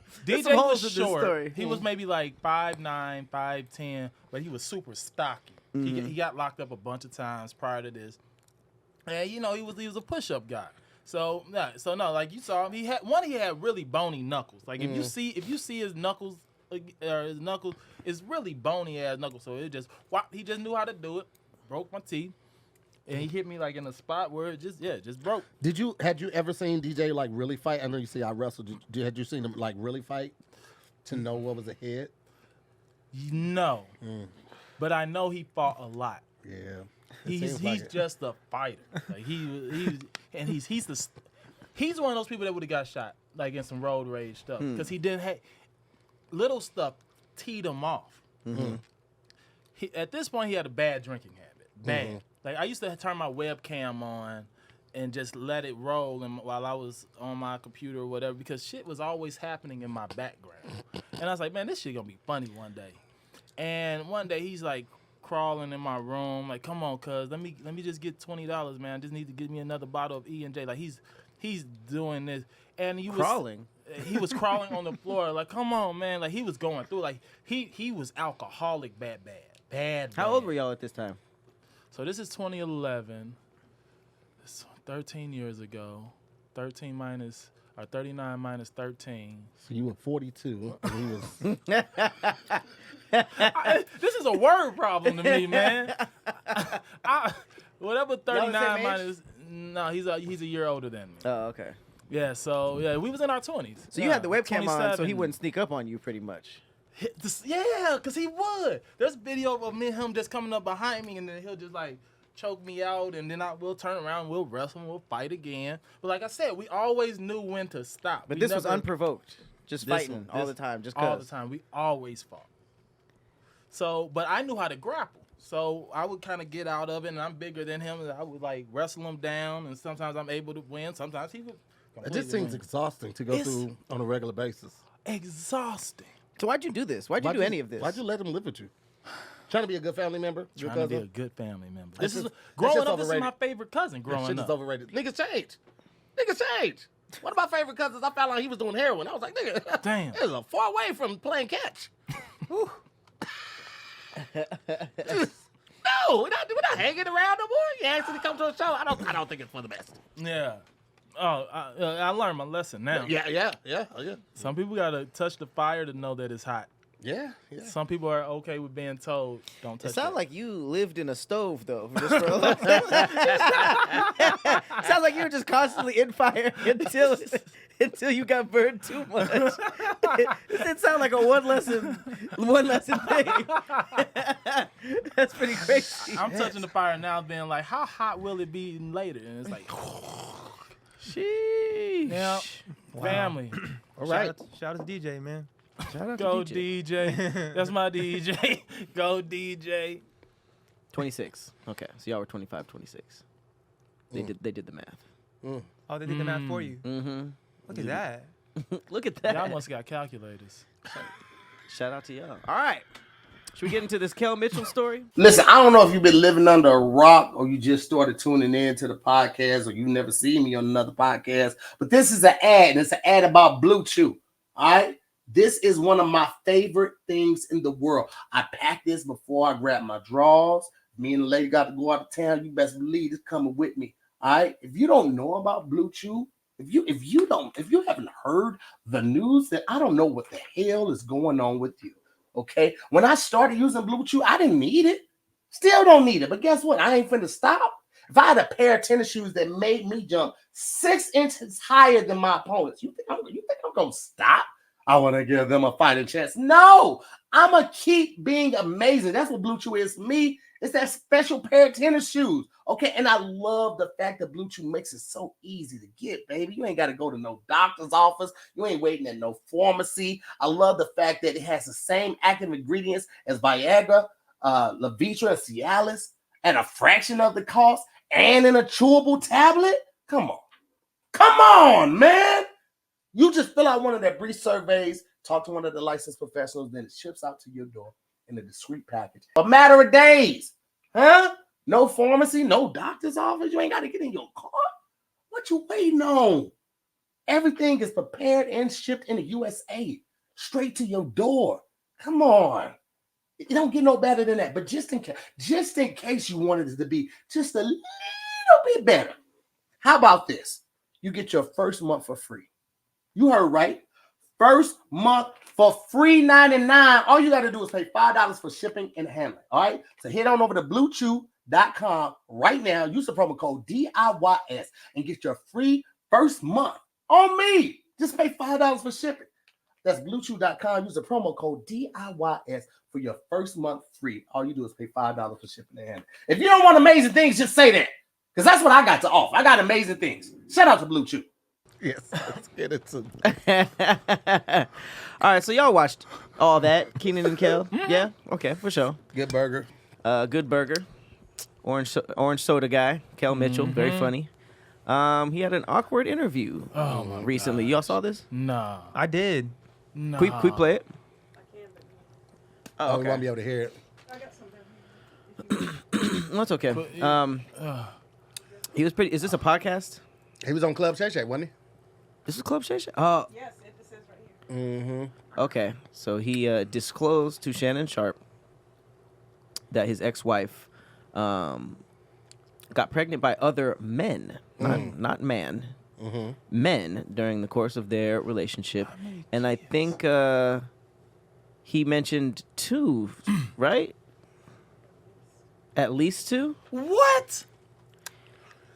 A: some holes
C: was
A: in this
C: short.
A: story.
C: He was maybe like 5'9", 5'10", but he was super stocky. He got locked up a bunch of times prior to this. And you know, he was a push-up guy. So no, like you saw him, he had really bony knuckles. Like if you see his knuckles, it's really bony ass knuckles. So he just knew how to do it. Broke my teeth, and he hit me like in a spot where it just broke.
F: Had you ever seen DJ like really fight? I know you see I wrestled. Had you seen him like really fight to know what was ahead?
C: No, but I know he fought a lot.
F: Yeah.
C: He's just a fighter. Like he's one of those people that would have got shot like in some road rage stuff because he didn't have little stuff teed him off. At this point, he had a bad drinking habit. Bad. Like I used to turn my webcam on and just let it roll while I was on my computer or whatever because shit was always happening in my background. And I was like, man, this shit gonna be funny one day. And one day he's like crawling in my room, like, come on, cuz, let me just get $20, man. I just need to get me another bottle of E&J. Like he's doing this, and he was
A: Crawling.
C: He was crawling on the floor, like, come on, man. Like he was going through, like he was alcoholic, bad.
A: How old were y'all at this time?
C: So this is 2011. It's 13 years ago. 39 minus 13.
F: So you were 42. And he was.
C: This is a word problem to me, man. Whatever
A: Y'all the
C: 39
A: same age?
C: minus. No, he's a year older than me.
A: Oh, okay.
C: Yeah, so yeah, we was in our 20s.
A: So you had the webcam on, so he
C: 27.
A: wouldn't sneak up on you, pretty much.
C: Yeah, because he would. There's video of me and him just coming up behind me, and then he'll just like choke me out, and then we'll turn around, we'll wrestle, and we'll fight again. But like I said, we always knew when to stop.
A: But
C: We
A: this was
C: never-
A: unprovoked. Just
C: this
A: fighting
C: one,
A: all
C: this-
A: the time, just
C: all the
A: cause.
C: time. We always fought. So, but I knew how to grapple. So I would kind of get out of it, and I'm bigger than him, and I would like wrestle him down, and sometimes I'm able to win. Sometimes he would.
F: It just seems exhausting to go through on a regular basis.
C: exhausting.
A: So why'd you do this? Why'd you do any of this?
F: Why'd you let him live with you? Trying to be a good family member? Your
C: Trying to be a
F: cousin?
C: good family member.
F: That's
C: This is
F: just-
C: growing
F: that's just
C: up. This is my
F: overrated.
C: favorite cousin.
F: That
C: Growing
F: shit is
C: up.
F: overrated. Niggas change. Niggas change. One of my favorite cousins, I found out he was doing heroin. I was like, nigga,
C: Damn.
F: this is a far away from playing catch. no, we're not hanging around no more. You asked me to come to a show. I don't think it's for the best.
C: Yeah. Oh, I learned my lesson now.
F: Yeah.
C: Some people gotta touch the fire to know that it's hot.
F: Yeah.
C: Some people are okay with being told, don't touch
A: It sounds
C: that.
A: like you lived in a stove though. Just for a long time. Sounds like you were just constantly in fire until you got burned too much. It didn't sound like a one lesson thing. That's pretty crazy.
C: I'm touching the fire now, being like, how hot will it be later? And it's like,
A: Sheesh.
C: yeah, family.
F: All right.
D: Shout out to DJ, man.
A: Shout out
C: Go
A: to DJ.
C: DJ. That's my DJ. Go DJ.
A: 26. Okay, so y'all were 25, 26. They did the math.
D: Oh, they did the math for you.
A: Mm-hmm.
D: Look at that.
A: Look at that.
C: Y'all must got calculators.
A: Shout out to y'all. All right. Should we get into this Kel Mitchell story?
B: Listen, I don't know if you've been living under a rock or you just started tuning in to the podcast or you never seen me on another podcast, but this is an ad, and it's an ad about BlueChew. All right? This is one of my favorite things in the world. I packed this before I grabbed my drawers. Me and the lady got to go out of town. You best believe it's coming with me. All right? If you don't know about BlueChew, if you haven't heard the news, then I don't know what the hell is going on with you. Okay, when I started using BlueChew, I didn't need it. Still don't need it. But guess what? I ain't finna stop. If I had a pair of tennis shoes that made me jump 6 inches higher than my opponents, you think I'm gonna stop? I want to give them a fighting chance. No, I'm gonna keep being amazing. That's what BlueChew is for me. It's that special pair of tennis shoes. Okay, and I love the fact that BlueChew makes it so easy to get, baby. You ain't got to go to no doctor's office. You ain't waiting at no pharmacy. I love the fact that it has the same active ingredients as Viagra, Levitra, and Cialis, at a fraction of the cost, and in a chewable tablet. Come on, man. You just fill out one of their brief surveys, talk to one of the licensed professionals, then it ships out to your door in a discreet package. A matter of days, huh? No pharmacy, no doctor's office. You ain't got to get in your car. What you waiting on? Everything is prepared and shipped in the USA, straight to your door. Come on. It don't get no better than that. But just in case you wanted it to be just a little bit better, how about this? You get your first month for free. You heard right. First month for free $99. All you got to do is pay $5 for shipping and handling. All right. So head on over to BlueChew.com right now. Use the promo code DIYS and get your free first month on me. Just pay $5 for shipping. That's BlueChew.com. Use the promo code DIYS for your first month free. All you do is pay $5 for shipping and handling. If you don't want amazing things, just say that. Because that's what I got to offer. I got amazing things. Shout out to BlueChew.
F: Yes, let's get it to.
A: All right, so y'all watched all that, Keenan and Kel? Yeah? Okay, for sure.
F: Good burger.
A: Good burger. Orange soda guy, Kel Mitchell, very funny. He had an awkward interview recently. Y'all saw this?
C: Nah.
D: I did.
C: Nah.
A: Can we play it?
F: Oh, we won't be able to hear it.
E: I got some down here.
A: That's okay. He was pretty. Is this a podcast?
F: He was on Club Shay Shay, wasn't
A: This is Club Shay Shay? Oh,
E: Yes, it just says right
F: he?
E: here.
F: Mm-hmm.
A: okay. So he disclosed to Shannon Sharp that his ex-wife got pregnant by other men, not man, men during the course of their relationship. And I think he mentioned 2, right? At least 2?
C: What?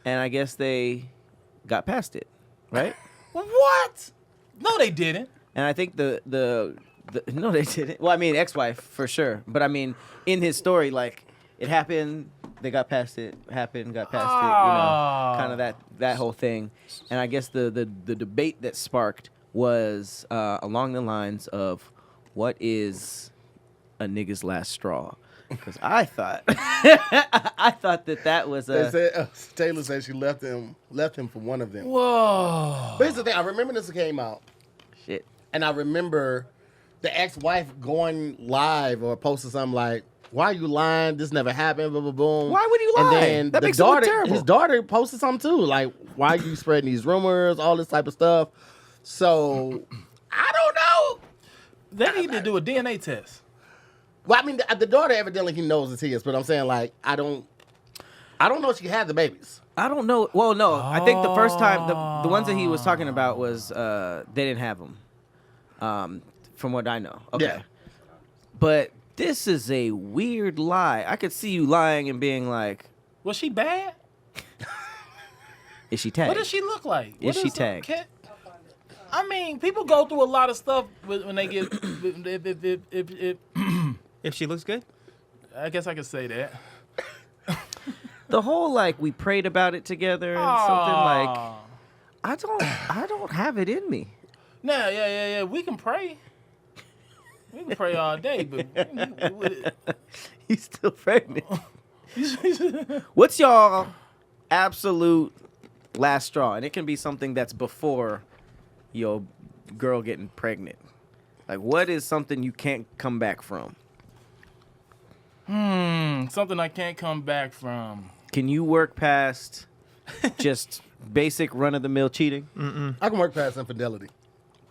A: And I guess they got past it, right?
C: What? No, they didn't.
A: And I think the no, they didn't. Well, I mean, ex-wife for sure. But I mean, in his story, like, it happened, they got past it, happened, got past it, you know, kind of that whole thing. And I guess the debate that sparked was along the lines of, what is a nigga's last straw? Because I thought that was
F: They said Taylor said she left him for one of them.
C: Whoa.
F: But here's the thing. I remember this came out,
A: shit.
F: and I remember the ex-wife going live or posting something like, "Why are you lying? This never happened." Blah blah boom.
A: Why would you lie?
F: And then
A: That
F: the
A: makes him look
F: daughter,
A: terrible.
F: his daughter, posted something too, like, "Why are you spreading these rumors? All this type of stuff." So I don't know.
C: They need to do a DNA test.
F: Well, I mean, the daughter evidently he knows it's his, but I'm saying like I don't know if she had the babies.
A: I don't know. Well, no. I think the first time the ones that he was talking about was they didn't have them. From what I know. Okay.
F: Yeah.
A: But this is a weird lie. I could see you lying and being like,
C: Was she bad?
A: is she tagged?
C: What does she look like?
A: Is
C: What
A: she tagged?
C: I mean, people go through a lot of stuff when they get.
D: If she looks good,
C: I guess I could say that.
A: The whole like we prayed about it together and something like I don't have it in me.
C: Nah, yeah. We can pray. We can pray all day, but
A: He's still pregnant. What's y'all absolute last straw? And it can be something that's before your girl getting pregnant. Like, what is something you can't come back from?
C: Something I can't come back from.
A: Can you work past just basic run-of-the-mill cheating?
F: I can work past infidelity.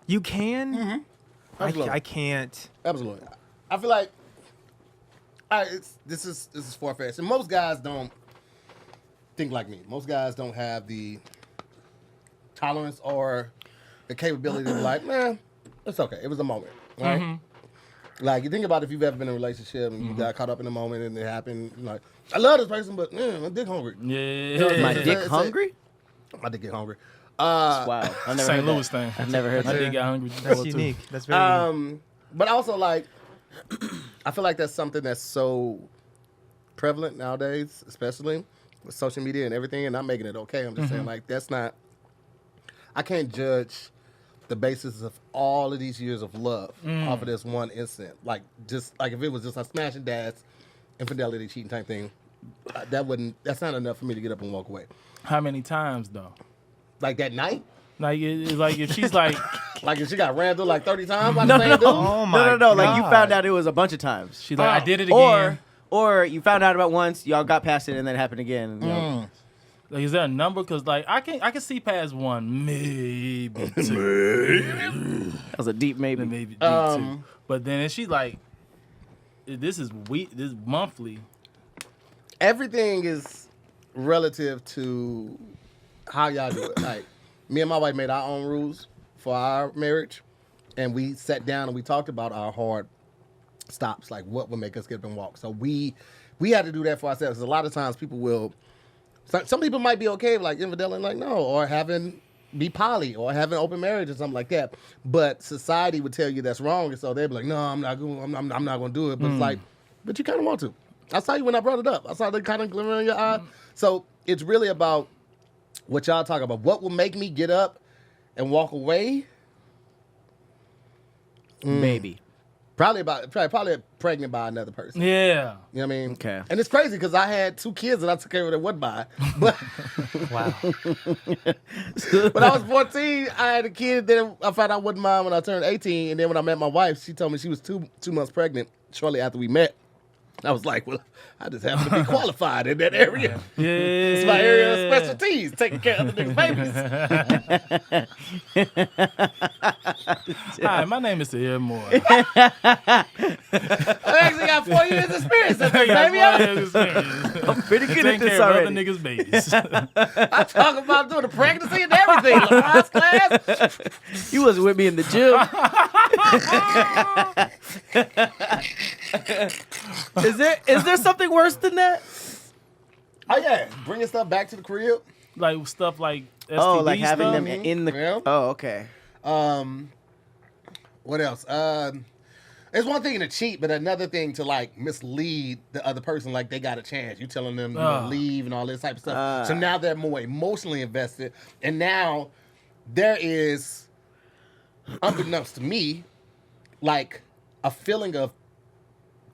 D: you can.
F: Mm-hmm. Absolutely.
D: I can't.
F: Absolutely. I feel like this is far-fetched, and most guys don't think like me. Most guys don't have the tolerance or the capability to be like, man, it's okay. It was a moment, right?
C: Mm-hmm.
F: Like, you think about if you've ever been in a relationship and you got caught up in the moment and it happened, like, I love this person, but my dick hungry.
C: Yeah.
A: My dick hungry?
F: My dick get hungry.
A: Wow. I've never
C: St.
A: heard
C: Louis
A: that.
C: thing.
A: I've never heard
C: My
A: that.
C: dick got hungry.
D: That's unique. That's very unique.
F: But also, like, I feel like that's something that's so prevalent nowadays, especially with social media and everything, and I'm making it okay. I'm just saying, like, that's not, I can't judge the basis of all of these years of love off of this one incident. Like, just, like, if it was just a smash and dash, infidelity, cheating type thing, that's not enough for me to get up and walk away.
C: How many times though?
F: Like, that night?
C: Like, it's like if she's like,
F: Like, if she got ran through like 30 times by
A: No,
F: the
A: no,
F: same dude?
D: Oh my
A: no. Like, you
D: God.
A: found out it was a bunch of times.
C: she's like, I did it again.
A: Or you found out about once, y'all got past it, and then it happened again. And,
C: Like, is there a number? Cause like I can see past one, maybe two,
A: that was a deep maybe.
C: maybe two. But then if she's like, this is monthly.
F: Everything is relative to how y'all do it. Like, me and my wife made our own rules for our marriage, and we sat down and we talked about our hard stops, like what would make us get up and walk. So we had to do that for ourselves. 'Cause a lot of times people will, some people might be okay with like infidelity, like no, or be poly, or having open marriage or something like that. But society would tell you that's wrong, and so they'd be like, no, I'm not going to do it. But it's like, but you kind of want to. I saw you when I brought it up. I saw the kind of glimmer in your eye. So it's really about what y'all talk about. What will make me get up and walk away?
A: Maybe.
F: Probably pregnant by another person.
C: Yeah.
F: You know what I mean?
A: Okay.
F: And it's crazy because I had 2 kids that I took care of that wasn't by. But
D: Wow.
F: when I was 14, I had a kid that I found out wasn't mine when I turned 18. And then when I met my wife, she told me she was two months pregnant shortly after we met. I was like, well, I just happen to be qualified in that area.
C: Yeah.
F: It's my area of specialties, taking care of other niggas' babies.
C: Hi, my name is Tahir Moore.
F: I actually got 4 years experience in this, baby.
A: I'm pretty good at
C: Taking
A: this
C: care of other
A: already.
C: niggas' babies.
F: I talk about doing the pregnancy and everything. LaFonce class.
A: You wasn't with me in the gym. Is there something worse than that?
F: Oh, yeah. Bringing stuff back to the crib.
C: Like stuff like STD
A: Oh, like having
C: stuff.
A: them in the.
F: Yeah.
A: Oh, okay.
F: What else? It's one thing to cheat, but another thing to like mislead the other person, like they got a chance. You telling them you know, leave and all this type of stuff. So now they're more emotionally invested, and now there is, unbeknownst to me, like a feeling of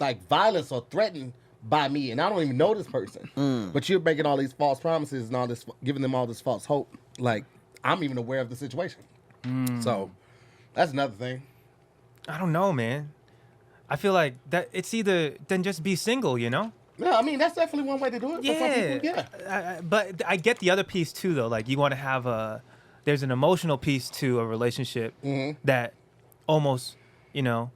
F: like violence or threatened by me, and I don't even know this person. But you're making all these false promises and all this, giving them all this false hope. Like I'm even aware of the situation. So that's another thing.
D: I don't know, man. I feel like that it's either then just be single, you know?
F: Yeah, I mean that's definitely one way to do it. For some people, yeah.
D: But I get the other piece too, though. Like you want to have there's an emotional piece to a relationship that almost, you know,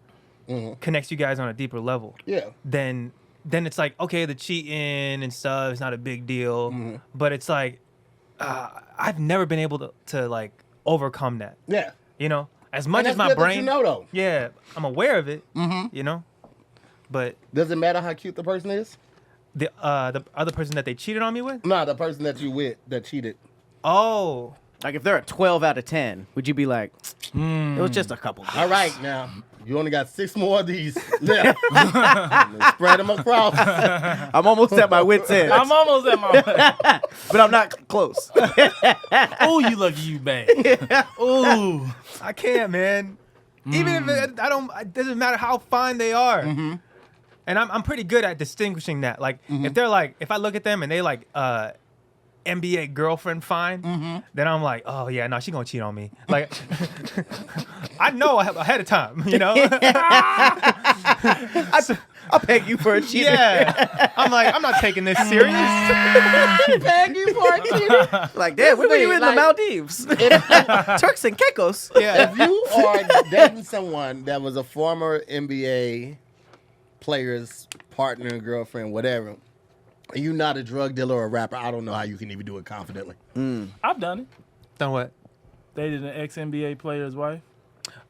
D: connects you guys on a deeper level,
F: Yeah.
D: then it's like, okay, the cheating and stuff is not a big deal, but it's like I've never been able to like overcome that.
F: Yeah.
D: You know, as much
F: And
D: as
F: that's
D: my
F: good that
D: brain,
F: you know, though.
D: yeah, I'm aware of it. You know, but
F: Does it matter how cute the person is?
D: the other person that they cheated on me with,
F: No, the person that you with that cheated.
D: oh,
A: Like if they're a 12 out of 10, would you be like, it was just a couple?
F: All right, now you only got 6 more of these left. Spread them across.
A: I'm almost at my wit's end,
C: I'm almost at my.
A: but I'm not close.
C: Ooh, you lucky you bad. Ooh.
D: I can't, man. Even if it doesn't matter how fine they are. And I'm pretty good at distinguishing that. Like if they're like, if I look at them and they like NBA girlfriend fine, then I'm like, oh yeah, no, she gonna cheat on me. Like I know ahead of time, you know.
A: I'll peg you for a cheater.
D: Yeah, I'm like, I'm not taking this serious.
F: Peg you for a cheater.
A: Like, damn, when were you in the
F: Like-
A: Maldives? Turks and Caicos.
D: Yeah,
F: If you are dating someone that was a former NBA player's partner, girlfriend, whatever, and you're not a drug dealer or a rapper, I don't know how you can even do it confidently.
C: I've done it.
D: done what?
C: Dated an ex-NBA player's wife.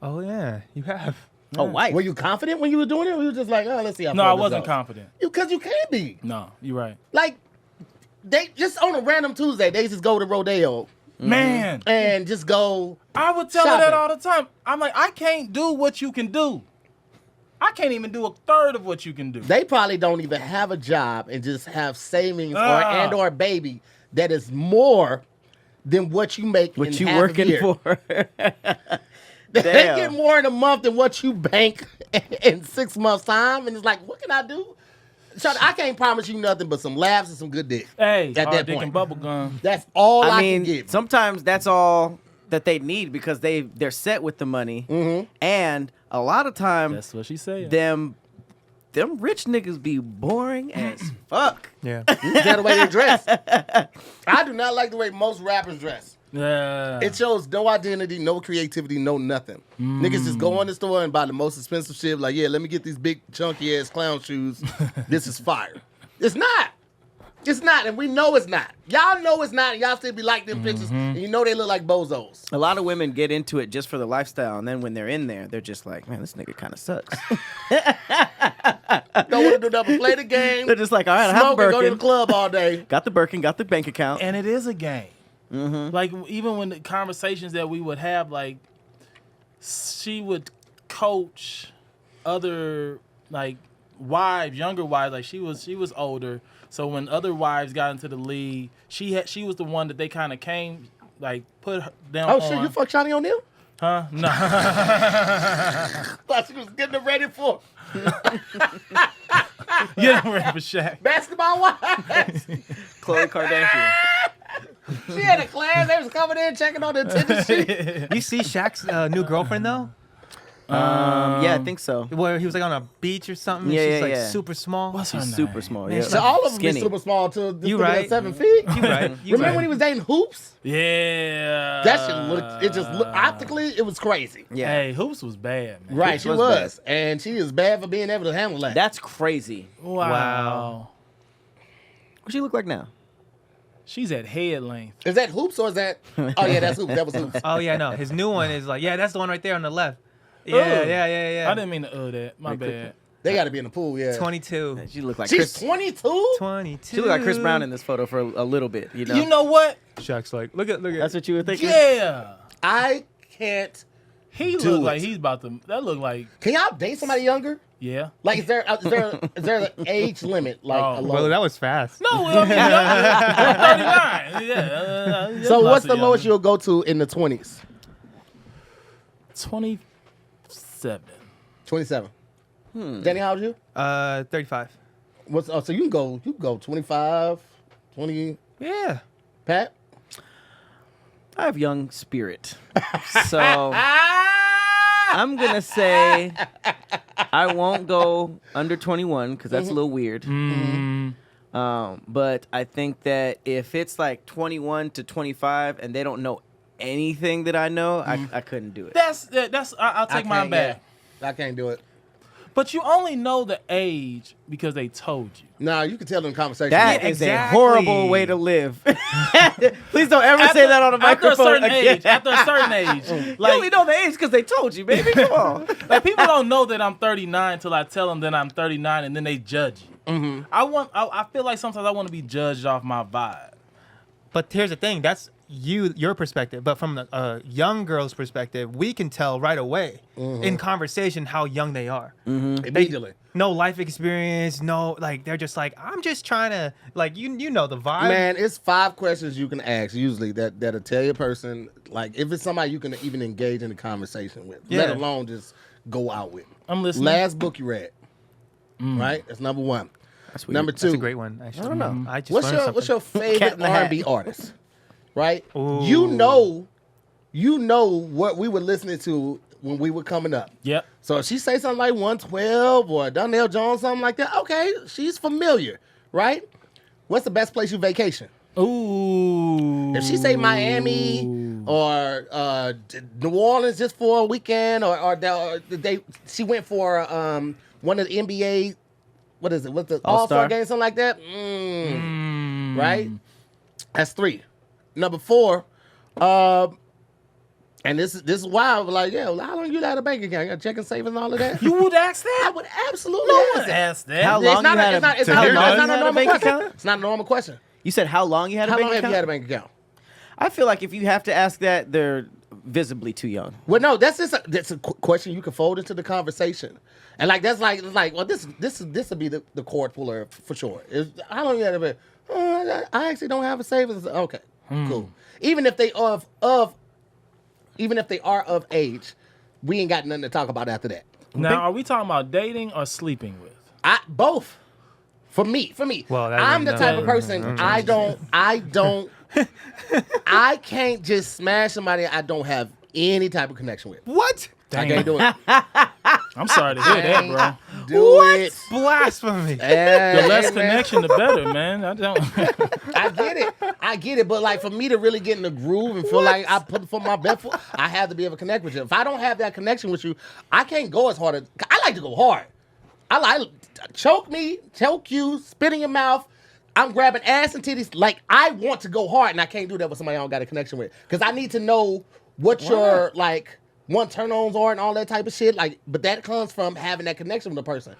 D: Oh yeah, you have.
A: Oh, wife.
F: Were you confident when you were doing it? Or you were just like, oh, let's see how
C: No,
F: far
C: I
F: this
C: wasn't
F: goes?
C: confident.
F: Because you can't be.
C: No, you're right.
F: Like, they just on a random Tuesday, they just go to Rodeo
C: Man,
F: and just go.
C: I would tell her that
F: Shopping.
C: all the time. I'm like, I can't do what you can do. I can't even do a third of what you can do.
F: They probably don't even have a job and just have savings
C: Ah.
F: or a baby that is more than what you make
A: What
F: in
A: you
F: half a
A: working
F: year.
A: for?
F: They
A: Damn.
F: get more in a month than what you bank in 6 months' time, and it's like, what can I do? So I can't promise you nothing but some laughs and some good dick.
C: Hey,
F: At
C: hard
F: that
C: dick
F: point.
C: and bubble gum.
F: That's all I
A: I mean,
F: can give.
A: sometimes that's all that they need because they're set with the money, and a lot of time
C: That's what she said.
A: them rich niggas be boring as fuck.
D: Yeah.
F: Is that the way they dress? I do not like the way most rappers dress.
C: Yeah.
F: It shows no identity, no creativity, no nothing. Niggas just go in the store and buy the most expensive shit. Like, yeah, let me get these big chunky ass clown shoes. This is fire. It's not. It's not, and we know it's not. Y'all know it's not, and y'all still be like them pictures, and you know they look like bozos.
A: A lot of women get into it just for the lifestyle, and then when they're in there, they're just like, man, this nigga kind of sucks.
F: Don't want to do nothing. Play the game.
A: They're just like, all right, I have a
F: Smoke and go to the
A: Birkin.
F: club all day.
A: Got the Birkin, got the bank account.
C: And it is a game. Like, even when the conversations that we would have, like, she would coach other, like, wives, younger wives. Like, she was older. So when other wives got into the league, she was the one that they kind of came, like, put her down
F: Oh,
C: on.
F: shit, you fuck Shawnee O'Neal?
C: Huh? No.
F: Thought she was getting it ready for
C: Yeah, I'm ready for Shaq.
F: basketball wives.
A: Khloe Kardashian.
F: She had a class. They was coming in checking on the attendance sheet.
D: You see Shaq's new girlfriend though,
A: Yeah, I think so.
D: where he was like on a beach or something.
A: Yeah,
D: and she's
A: yeah,
D: like
A: yeah.
D: super small.
C: What's her
A: She's
C: name?
A: super small.
D: Man,
A: Yeah.
D: she's
F: So all of them
A: Skinny.
F: be super small too. This
D: You
F: nigga
D: right.
F: at 7 feet.
D: You right? You
F: Remember
D: right.
F: when he was dating Hoops?
C: Yeah.
F: That shit looked. It just looked optically. It was crazy.
A: Yeah.
C: Hey, Hoops was bad, man.
F: Right,
A: Hoops
F: she
A: was
F: was, and she is bad for being able to handle that.
A: That's crazy.
C: Wow.
A: What she look like now?
C: She's at head length.
F: Is that Hoops or is that? Oh yeah, that's Hoops. That was Hoops.
D: Oh yeah, no. His new one is like, yeah, that's the one right there on the left. Yeah,
C: Ooh.
D: yeah.
C: I didn't mean to that. My bad.
F: They got to be in the pool. Yeah.
D: 22.
A: She look like
F: She's
A: Chris.
F: 22.
D: 22.
A: She look like Chris Brown in this photo for a little bit. You know.
C: You know what?
D: Shaq's like, look at.
A: That's what you were thinking.
C: Yeah.
F: I can't.
C: He
F: Do
C: looked
F: it.
C: like he's about to. That looked like,
F: Can y'all date somebody younger?
C: yeah.
F: Like, is there an age limit? Like,
C: Oh.
F: a low-
D: Well, that was fast.
C: No, I mean, I'm 39. Yeah.
F: so what's the lowest you'll go to in the 20s?
C: 27.
F: 27. Danny, how old you?
D: 35.
F: So you can go 25, 20.
D: Yeah.
F: Pat.
A: I have young spirit, so I'm gonna say I won't go under 21 because that's a little weird. But I think that if it's like 21 to 25 and they don't know anything that I know, I couldn't do it.
C: I'll take mine back.
F: I can't do it.
C: But you only know the age because they told you.
F: Nah, you can tell in conversation.
A: That
D: Yeah,
A: is
D: exactly.
A: a horrible way to live. Please don't ever say that on a microphone again.
C: After a certain age,
A: You
C: like,
A: only know the age because they told you, baby. Come on.
C: like people don't know that I'm 39 until I tell them that I'm 39, and then they judge you.
A: Mm-hmm.
C: I feel like sometimes I want to be judged off my vibe.
D: But here's the thing. That's your perspective. But from a young girl's perspective, we can tell right away in conversation how young they are.
F: Immediately.
D: No life experience. No, like they're just like, I'm just trying to, like, you know the vibe.
F: Man, it's 5 questions you can ask usually that'll tell your person, like, if it's somebody you can even engage in a conversation with, let
D: Yeah.
F: alone just go out with.
C: I'm listening.
F: Last book you read, right? That's number 1.
A: That's weird.
F: Number 2,
D: That's a great one. Actually.
A: I don't know.
D: I just
F: what's
D: learned
F: your
D: something.
A: Cat
F: favorite
A: in the Hat.
F: R&B artist? Right?
D: Ooh.
F: You know what we were listening to when we were coming up.
C: Yep.
F: So if she say something like 112 or Donnell Jones, something like that, okay, she's familiar, right? What's the best place you vacation?
C: Ooh.
F: If she say Miami or New Orleans just for a weekend, she went for one of the NBA, what is it? What's the
A: All-Star?
F: All-Star game, something like that? Right? That's 3. Number 4, and this is wild. Like, yeah, how long you had a bank account? You got checking, savings, and all of that?
C: You would ask
F: I
C: that?
F: would absolutely
C: No
F: ask
C: one
F: that.
C: asked that.
A: How
F: It's
A: long
F: not
A: you
F: a-
A: had
F: it's not-
A: a
F: it's
A: how
F: not-
A: long
F: it's
A: you
F: not a
A: had a
F: normal
A: bank
F: question.
A: account?
F: It's not a normal question.
A: You said how long you had a
F: How
A: bank
F: long have
A: account?
F: you had a bank account?
A: I feel like if you have to ask that, they're visibly too young.
F: Well, no, that's a question you can fold into the conversation, and like that's like well, this will be the cord puller for sure. How long you had a bank? I actually don't have a savings. Okay, cool. Even if they are of age, we ain't got nothing to talk about after that.
C: Now, are we talking about dating or sleeping with?
F: Both. For me.
D: Well, that
F: I'm
D: ain't
F: the
D: no-
F: type of person I can't just smash somebody I don't have any type of connection with.
D: What?
F: I can't do it.
C: I'm sorry to hear that, bro.
F: Do it.
D: Blasphemy.
C: The less
F: Hey, man.
C: connection, the better, man. I don't.
F: I get it. But like for me to really get in the groove and feel like I put for my best foot, I have to be able to connect with you. If I don't have that connection with you, I can't go as hard as I like to go hard. I like choke you, spit in your mouth. I'm grabbing ass and titties like I want to go hard, and I can't do that with somebody I don't got a connection with because I need to know what your like one turn-ons are and all that type of shit. Like, but that comes from having that connection with the person.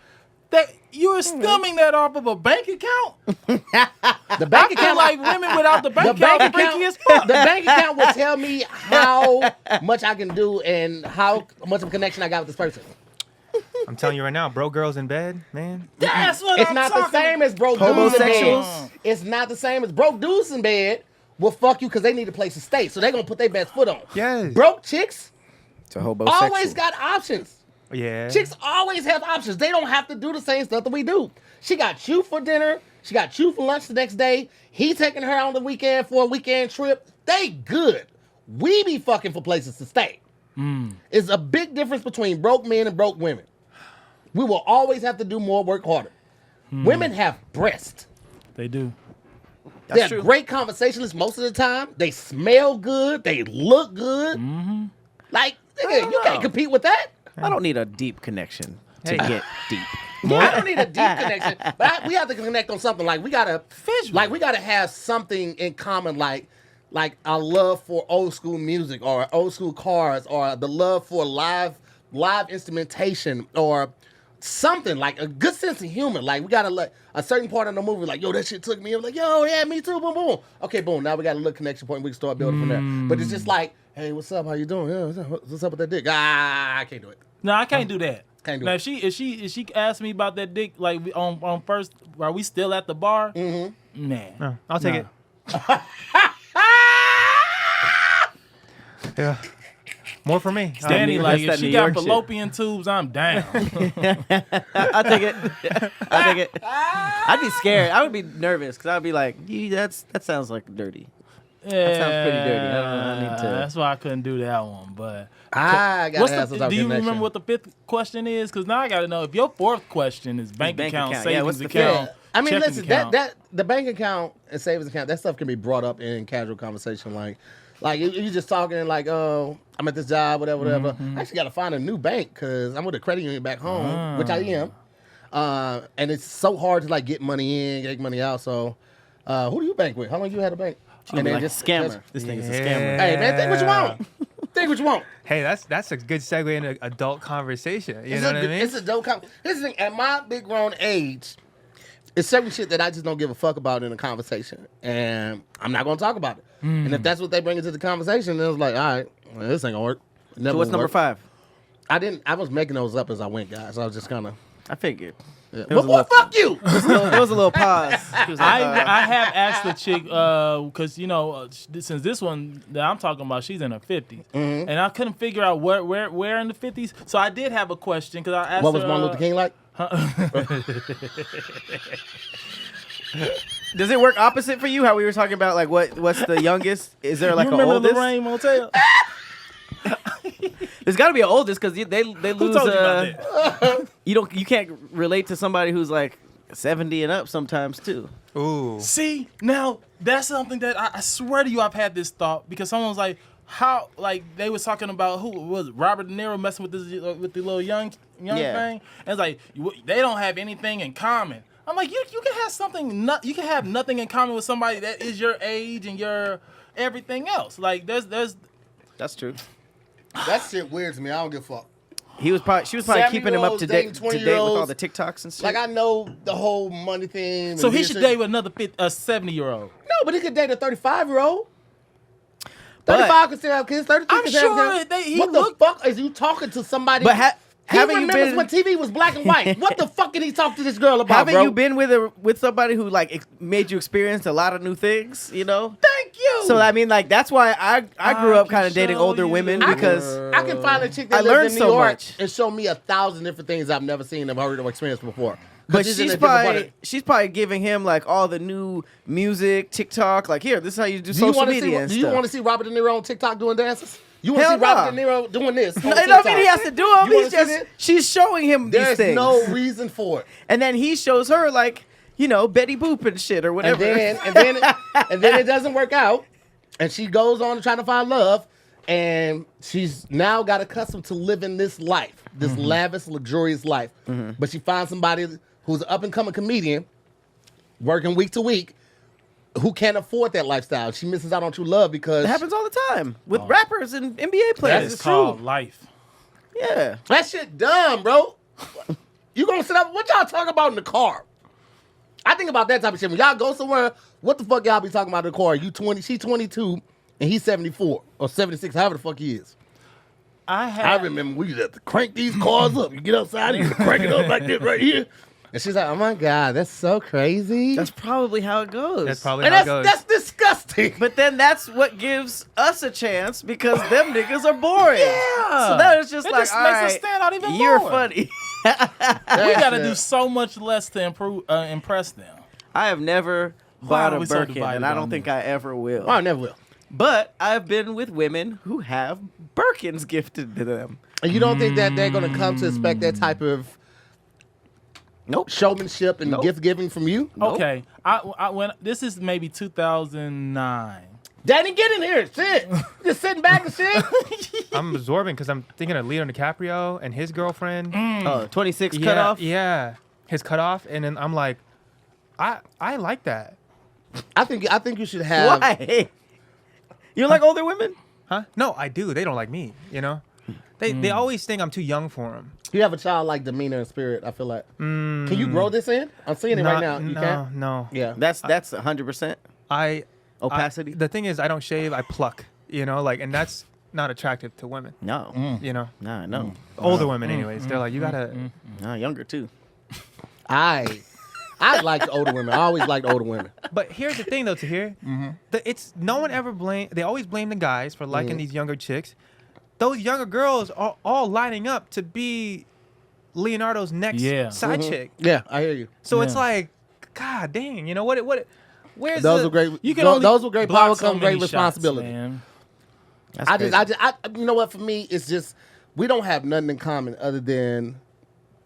C: That you're stemming that off of a bank account?
F: The bank
C: I feel
F: account,
C: like women without the bank
F: the bank
C: account
F: account,
C: freaky as fuck.
F: the bank account will tell me how much I can do and how much of a connection I got with this person.
D: I'm telling you right now, bro, girls in bed, man.
C: That's what
F: It's
C: I'm
F: not the
C: talking
F: same as broke dudes in
A: Homosexuals?
F: bed. It's not the same as broke dudes in bed will fuck you because they need a place to stay. So they're going to put their best foot on.
D: Yes.
F: Broke chicks
A: It's a homosexual.
F: always got options.
D: Yeah.
F: Chicks always have options. They don't have to do the same stuff that we do. She got you for dinner. She got you for lunch the next day. He taking her on the weekend for a weekend trip. They good. We be fucking for places to stay. It's a big difference between broke men and broke women. We will always have to do more, work harder. Women have breasts.
C: They do.
A: That's
F: They're
A: true.
F: great conversationalists most of the time. They smell good. They look good. Like, nigga, you can't compete with that.
A: I don't need a deep connection to
D: Hey.
A: get deep.
F: I don't need a deep connection, but we have to connect on something. Like we gotta have something in common, like our love for old school music, or old school cars, or the love for live instrumentation, or something like a good sense of humor. Like we gotta like a certain part of the movie, like yo, that shit took me. I'm like, yo, yeah, me too. Boom, boom. Okay, boom. Now we got a little connection point. We can start building from there. But it's just like, hey, what's up? How you doing? Yeah, what's up with that dick? I can't do it.
C: No, I can't do that.
F: Can't do
C: now,
F: it.
C: if she asked me about that dick, like on first, while we still at the bar, man,
D: No, I'll take it. Yeah. More for me.
C: Danny,
A: That's
C: like
A: that
C: if she
A: New
C: got
A: York shit.
C: fallopian tubes, I'm down.
A: I'll take it. I'll take it. I'd be scared. I would be nervous because I'd be like, that sounds like dirty.
C: Yeah,
A: sounds pretty dirty. I don't know. I need to-
C: That's why I couldn't do that one. But
F: I gotta have some type
C: do
F: of
C: you
F: connection.
C: remember what the 5th question is? Because now I got to know if your 4th question is bank account,
A: account.
C: savings
A: Yeah, what's the
C: account.
F: Yeah. I mean,
C: checking
F: listen,
C: account.
F: that the bank account and savings account, that stuff can be brought up in casual conversation. Like, Like you just talking like, oh, I'm at this job, whatever. I actually got to find a new bank because I'm with a credit union back home, which I am. And it's so hard to like get money in, get money out. So, who do you bank with? How long you had a bank?
A: And then just scammer. This thing is a scammer.
F: Hey man, think what you want. Think what you want.
D: Hey, that's a good segue into adult conversation. You know what I mean?
F: It's a dope Here's the thing. At my big grown age, it's certain shit that I just don't give a fuck about in a conversation, and I'm not gonna talk about it. And if that's what they bring into the conversation, then it's like, all right, well, this ain't gonna work.
A: So what's number 5?
F: I was making those up as I went, guys. So I was just kind of.
A: I figured.
F: Yeah. But boy, fuck you.
A: There was a little pause. He was like,
C: I have asked the chick because since this one that I'm talking about, she's in her 50s, and I couldn't figure out where in the 50s. So I did have a question because I asked
F: What was
C: her,
F: Martin Luther King like?
A: Does it work opposite for you? How we were talking about like what's the youngest? Is there like
C: you
A: an
C: remember
A: oldest?
C: Lorraine Motel?
A: There's got to be an oldest because they lose.
C: Who told you about that?
A: You can't relate to somebody who's like 70 and up sometimes too.
D: Ooh.
C: See, now that's something that I swear to you, I've had this thought because someone was like, how, like they was talking about who was it, Robert De Niro messing with this with the little young thing, and it's like they don't have anything in common. I'm like, you can have something, you can have nothing in common with somebody that is your age and your everything else. Like there's.
A: That's true.
F: That shit weird to me. I don't give a fuck.
A: She was probably keeping him up to date with
F: 20-year-olds.
A: all the TikToks and shit.
F: Like I know the whole money thing.
C: So he should date with another 70-year-old.
F: No, but he could date a 35-year-old.
A: But-
F: 35 could still have kids. 32
C: I'm
F: could still
C: sure
F: have kids.
C: he
F: What
C: looked-
F: the fuck is you talking to somebody?
A: But
F: he
A: haven't you
F: remembers
A: been
F: when TV was black and white. What the fuck did he talk to this girl about,
A: haven't
F: bro?
A: you been with somebody who like made you experience a lot of new things? You know.
F: Thank you.
A: So I mean, like that's why I grew up kind of dating
C: show
A: older
C: you.
A: women
F: I
A: because
F: can find a chick that
A: I
F: lives
A: learned
F: in New
A: so
F: York
A: much.
F: and show me 1,000 different things I've never seen or heard or experienced before.
A: But
F: she's in a
A: she's
F: different part
A: probably
F: of-
A: she's probably giving him like all the new music, TikTok. Like here, this is how you do
F: Do you
A: social
F: want to see?
A: media and
F: Do you
A: stuff.
F: want to see Robert De Niro on TikTok doing dances? You want to
A: Hell
F: see Robert
A: nah.
F: De Niro doing this? on
A: No, I
F: TikTok?
A: mean he has to do them.
F: You wanna
A: He's
F: see
A: just
F: this?
A: she's showing him these
F: There's
A: things.
F: no reason for it.
A: And then he shows her like, Betty Boop and shit or whatever.
F: And then it doesn't work out, and she goes on to try to find love, and she's now got accustomed to living this life, this lavish, luxurious life. But she finds somebody who's an up and coming comedian, working week to week, who can't afford that lifestyle. She misses out on true love because
A: It happens all the time with rappers and NBA
C: That
A: players.
C: is called life.
A: Yeah.
F: that shit dumb, bro. You gonna sit up? What y'all talking about in the car? I think about that type of shit. When y'all go somewhere, what the fuck y'all be talking about in the car? You 20, she 22, and he's 74 or 76, however the fuck he is. I remember we used to have to crank these cars up. You get outside, you crank it up like this right here. And she's like, oh my God, that's so crazy.
A: That's probably how it goes.
D: That's probably
F: and
D: how it goes.
F: that's disgusting.
A: But then that's what gives us a chance because them niggas are boring.
F: Yeah.
A: So that is just
C: It
A: like,
C: just
A: all
C: makes us
A: right,
C: stand out even
A: you're
C: more.
A: funny.
C: We
F: That
C: got to
F: shit.
C: do so much less to impress them.
A: I have never
C: Why
A: bought
C: are
A: a
C: we so
A: Birkin,
C: divided
A: and I
C: on
A: don't think I ever will.
F: Oh, I never will.
A: But I've been with women who have Birkins gifted to them.
F: And you don't think that they're going to come to expect that type of
A: Nope.
F: showmanship and
A: Nope.
F: gift giving from you?
A: Nope.
C: Okay, I when this is maybe 2009.
F: Daddy, get in here. Shit. Just sitting back and shit.
D: I'm absorbing because I'm thinking of Leonardo DiCaprio and his girlfriend.
A: Oh, 26
D: Yeah,
A: cutoff?
D: Yeah, his cutoff, and then I'm like, I like that.
F: I think you should have.
A: Why? You don't like older women?
D: Huh? No, I do. They don't like me. They always think I'm too young for them.
F: You have a childlike demeanor and spirit, I feel like. Can you grow this in? I'm seeing it right now. You can't?
D: No.
F: Yeah.
A: That's 100% opacity?
D: The thing is, I don't shave. I pluck. And that's not attractive to women.
A: No. Nah, no.
D: Older women, anyways. They're like, you gotta.
A: Nah, younger too.
F: I liked older women. I always liked older women.
D: But here's the thing, though, Tahir. It's no one ever blame. They always blame the guys for liking these younger chicks. Those younger girls are all lining up to be Leonardo's next side chick.
F: Yeah, I hear you.
D: So it's like, God dang, what? Where's
F: Those
D: the,
F: were great.
C: You can
F: those,
C: only
F: those were great
C: block
F: power
C: so
F: come great
C: many shots,
F: responsibility.
C: man.
A: That's
F: I
A: crazy.
F: you know what? For me, it's just we don't have nothing in common other than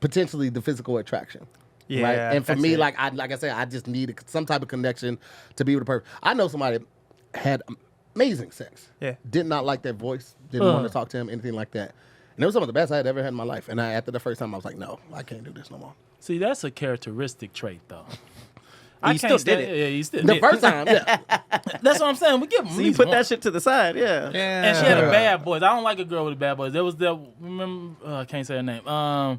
F: potentially the physical attraction.
D: Yeah,
F: right? And for
D: that's
F: me,
D: it.
F: like I said, I just need some type of connection to be with a person. I know somebody had amazing sex.
D: Yeah.
F: Did not like that voice. Didn't want to talk to him, anything like that. And it was some of the best I had ever had in my life. And after the first time, I was like, no, I can't do this no more.
C: See, that's a characteristic trait, though.
A: You still did it.
C: Yeah, you still
F: The
C: did
F: first time, yeah.
C: That's what I'm saying. We give them.
A: So you put that shit to the side, yeah.
C: And she had a bad voice. I don't like a girl with a bad voice. There was that. Remember, I can't say her name. The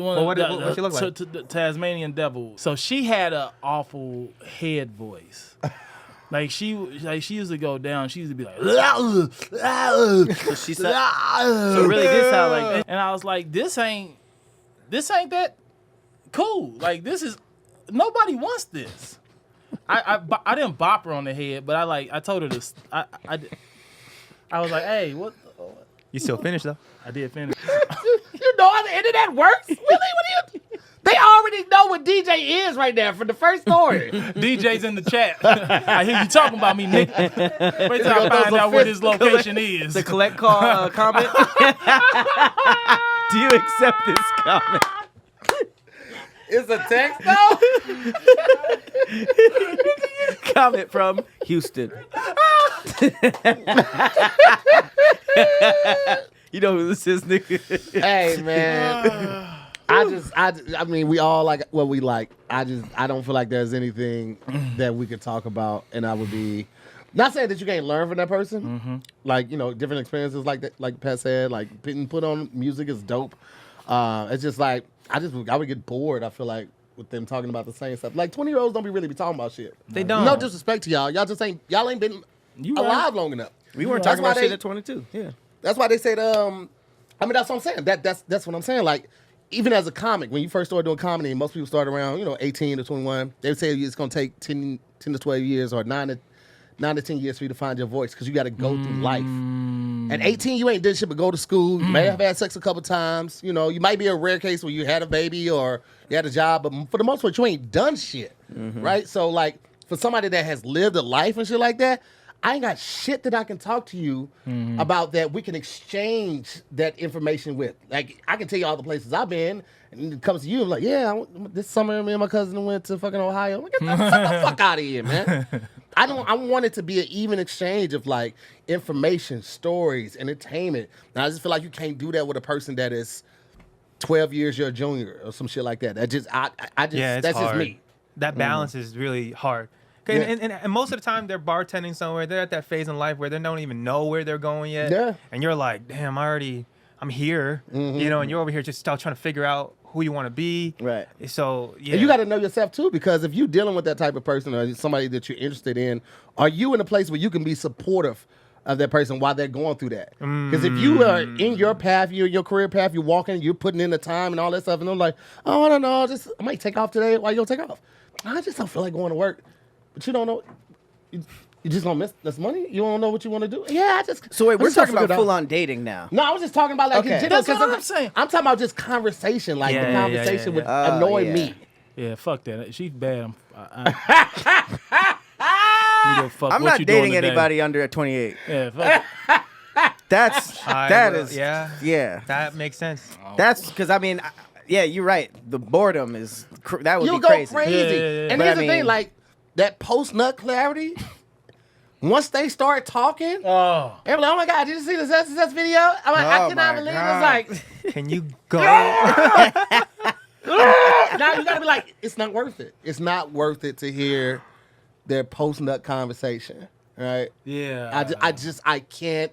C: one
D: what she look like?
C: The Tasmanian Devil. So she had an awful head voice. Like she used to go down. She used to be like,
A: So she said, so really this sound like that.
C: and I was like, this ain't that cool. Like this is nobody wants this. I didn't bop her on the head, but I told her this. I was like, hey, what?
D: You still finished though.
C: I did finish.
B: You know how the internet works? Willie, what do you? They already know what DJ is right now from the first story.
C: DJ's in the chat. I hear you talking about me, Nick. Wait till I find out where this location is.
A: The collect call comment. Do you accept this comment?
B: It's a text though.
A: Comment from Houston. You know who this is, nigga.
F: Hey, man. I mean, we all like what we like. I don't feel like there's anything that we could talk about, and I would be not saying that you can't learn from that person. Like, you know, different experiences like that, like Pat said, like being put on music is dope. It's just like I would get bored. I feel like with them talking about the same stuff. Like 20-year-olds don't really be talking about shit.
D: They don't.
F: No disrespect to y'all. Y'all ain't been alive long enough.
A: We weren't
F: That's
A: talking
F: why
A: about shit at 22. Yeah.
F: That's why they said, I mean, that's what I'm saying. That's what I'm saying. Like, even as a comic, when you first started doing comedy, most people start around, 18 to 21. They would say it's going to take 10 to 12 years or 9 to 10 years for you to find your voice because you got to go through life. At 18, you ain't did shit but go to school. You may have had sex a couple times. You might be a rare case where you had a baby or you had a job, but for the most part, you ain't done shit, right? So, like, for somebody that has lived a life and shit like that, I ain't got shit that I can talk to you about that we can exchange that information with. Like, I can tell you all the places I've been, and it comes to you, I'm like, yeah, this summer me and my cousin went to fucking Ohio. I'm like, get the fuck out of here, man. I want it to be an even exchange of, like, information, stories, entertainment. And I just feel like you can't do that with a person that is 12 years your junior or some shit like that. That's
D: It's
F: just
D: hard.
F: me.
D: That balance is really hard. And most of the time they're bartending somewhere. They're at that phase in life where they don't even know where they're going yet.
F: Yeah.
D: And you're like, damn, I'm here. And you're over here just still trying to figure out who you want to be.
A: Right.
D: So, yeah.
F: And you got to know yourself too, because if you're dealing with that type of person or somebody that you're interested in, are you in a place where you can be supportive of that person while they're going through that? Because if you are in your path, you're in your career path, you're walking, you're putting in the time and all that stuff, and they're like, oh, I don't know, I might take off today. Why you gonna take off? I just don't feel like going to work. But you don't know. You just don't miss this money? You don't know what you want to do? Yeah,
A: So wait, we're
F: just trying
A: talking
F: to
A: about
F: figure it out.
A: full on dating now.
F: No, I was just talking about like
A: Okay.
F: in general.
C: That's
F: 'cause
C: what I'm saying.
F: I'm talking about just conversation. Like the conversation would annoy
A: yeah.
F: me.
C: Yeah, fuck that. She's bad.
A: I'm not dating anybody under 28.
C: Yeah, fuck.
A: That is yeah.
D: That makes sense.
A: That's because I mean, yeah, you're right. The boredom is that would
F: You
A: be
F: go
A: crazy.
F: crazy.
C: Yeah.
F: And
A: But
F: here's
A: I
F: the thing,
A: mean-
F: like that post nut clarity. Once they start talking,
C: Oh.
F: everyone's like, oh my God, did you see the SSS video? I'm like, I
A: Oh
F: cannot
A: my
F: believe
A: God.
F: it. It's like,
D: Can you go?
F: now you gotta be like, it's not worth it. It's not worth it to hear their post nut conversation, right?
C: Yeah.
F: I can't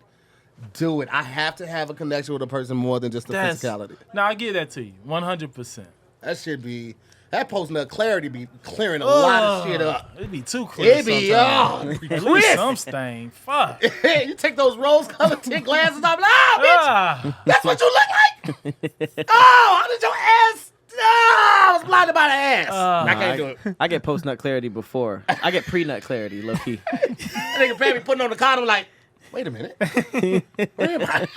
F: do it. I have to have a connection with a person more than just the physicality.
C: No, I give that to you. 100%.
F: That should be that post nut clarity be clearing a lot of shit up.
C: It'd be too clear.
F: It be
C: sometimes. At least
F: crisp.
C: some stain. Fuck.
F: You take those rose-colored tint glasses off. Oh, bitch, that's what you look like. Oh, how did your ass? Oh, I was blinded by the ass. I can't do it.
A: I get post nut clarity before. I get pre nut clarity, low key.
F: That nigga Pat be putting on the condom like, wait a minute. Where am I?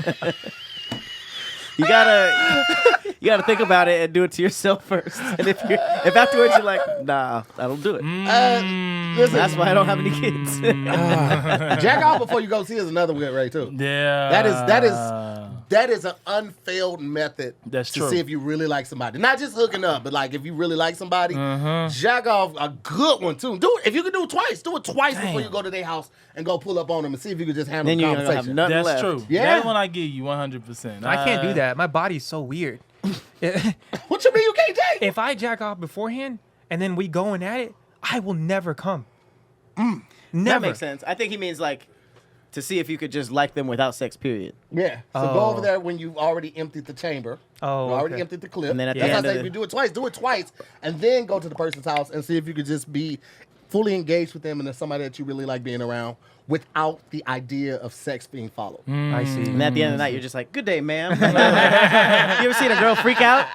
A: You gotta think about it and do it to yourself first. And if afterwards you're like, nah, I don't do it.
F: Listen,
A: That's why I don't have any kids.
F: jack off before you go see is another weird way too.
C: Yeah.
F: That is that is an unfailed method
C: That's
F: to
C: true.
F: see if you really like somebody. Not just hooking up, but like if you really like somebody, jack off a good one too. Do it. If you can do it twice, do it twice before you go to their house and go pull up on them and see if you can just handle
A: Then
F: the
A: you're gonna have
F: conversation.
A: nothing
C: That's
A: left.
C: true.
F: Yeah.
C: That one I give you 100%.
D: I can't do that. My body's so weird.
F: What you mean you can't take?
D: If I jack off beforehand and then we going at it, I will never come. Never.
A: That makes sense. I think he means like to see if you could just like them without sex. Period.
F: Yeah. So go
D: Oh.
F: over there when you've already emptied the chamber.
D: Oh,
F: You already
D: okay.
F: emptied the clip.
A: And then at the
F: That's why I
A: end
F: say
A: of
F: if
A: the-
F: you do it twice, and then go to the person's house and see if you could just be fully engaged with them and there's somebody that you really like being around without the idea of sex being followed.
D: I see.
A: And at the end of the night, you're just like, "Good day, ma'am." You ever seen a girl freak out?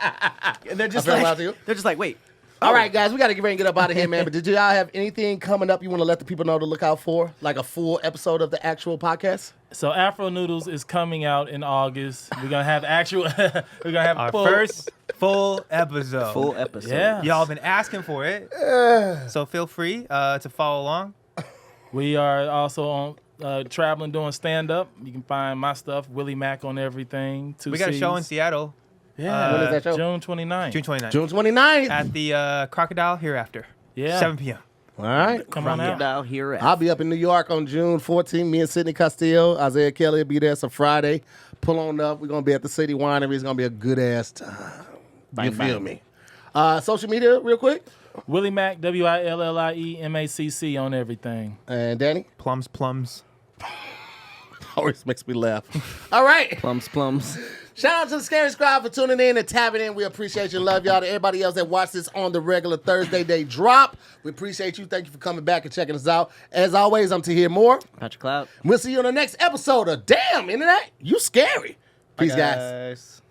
A: And they're just
F: I feel
A: like,
F: about you.
A: they're just like, "Wait."
F: All right, guys, we got to get ready and get up out of here, man. But did y'all have anything coming up you want to let the people know to look out for? Like a full episode of the actual podcast?
C: So AfroNoodles is coming out in August. We're gonna have actual. We're gonna have
D: Our
C: full,
D: first full episode.
A: Full episode.
C: Yeah.
D: Y'all been asking for it. So feel free to follow along.
C: We are also on traveling doing stand up. You can find my stuff, WIllie Macc on everything.
D: We got a show in Seattle,
C: Yeah.
F: When is that show?
C: June 29th.
D: June 29th.
F: June 29th.
D: At the Crocodile Hereafter.
C: Yeah.
D: 7 p.m.
F: All right.
C: Come on out.
A: Crocodile here.
F: I'll be up in New York on June 14th. Me and Sidney Castillo, Isaiah Kelly will be there. It's a Friday. Pull on up. We're going to be at the City Winery. It's going to be a good ass time. You feel me? Social media, real quick.
C: WIllie Macc, WIlliemacc on everything.
F: And Danny?
D: Plums.
F: Always makes me laugh. All right.
A: Plums.
F: Shout out to the Scary Squad for tuning in and tapping in. We appreciate you. Love y'all. To everybody else that watched this on the regular Thursday day drop, we appreciate you. Thank you for coming back and checking us out. As always, I'm Tahir Moore.
A: Patrick Cloud.
F: We'll see you on the next episode of Damn Internet, You Scary. Peace, guys.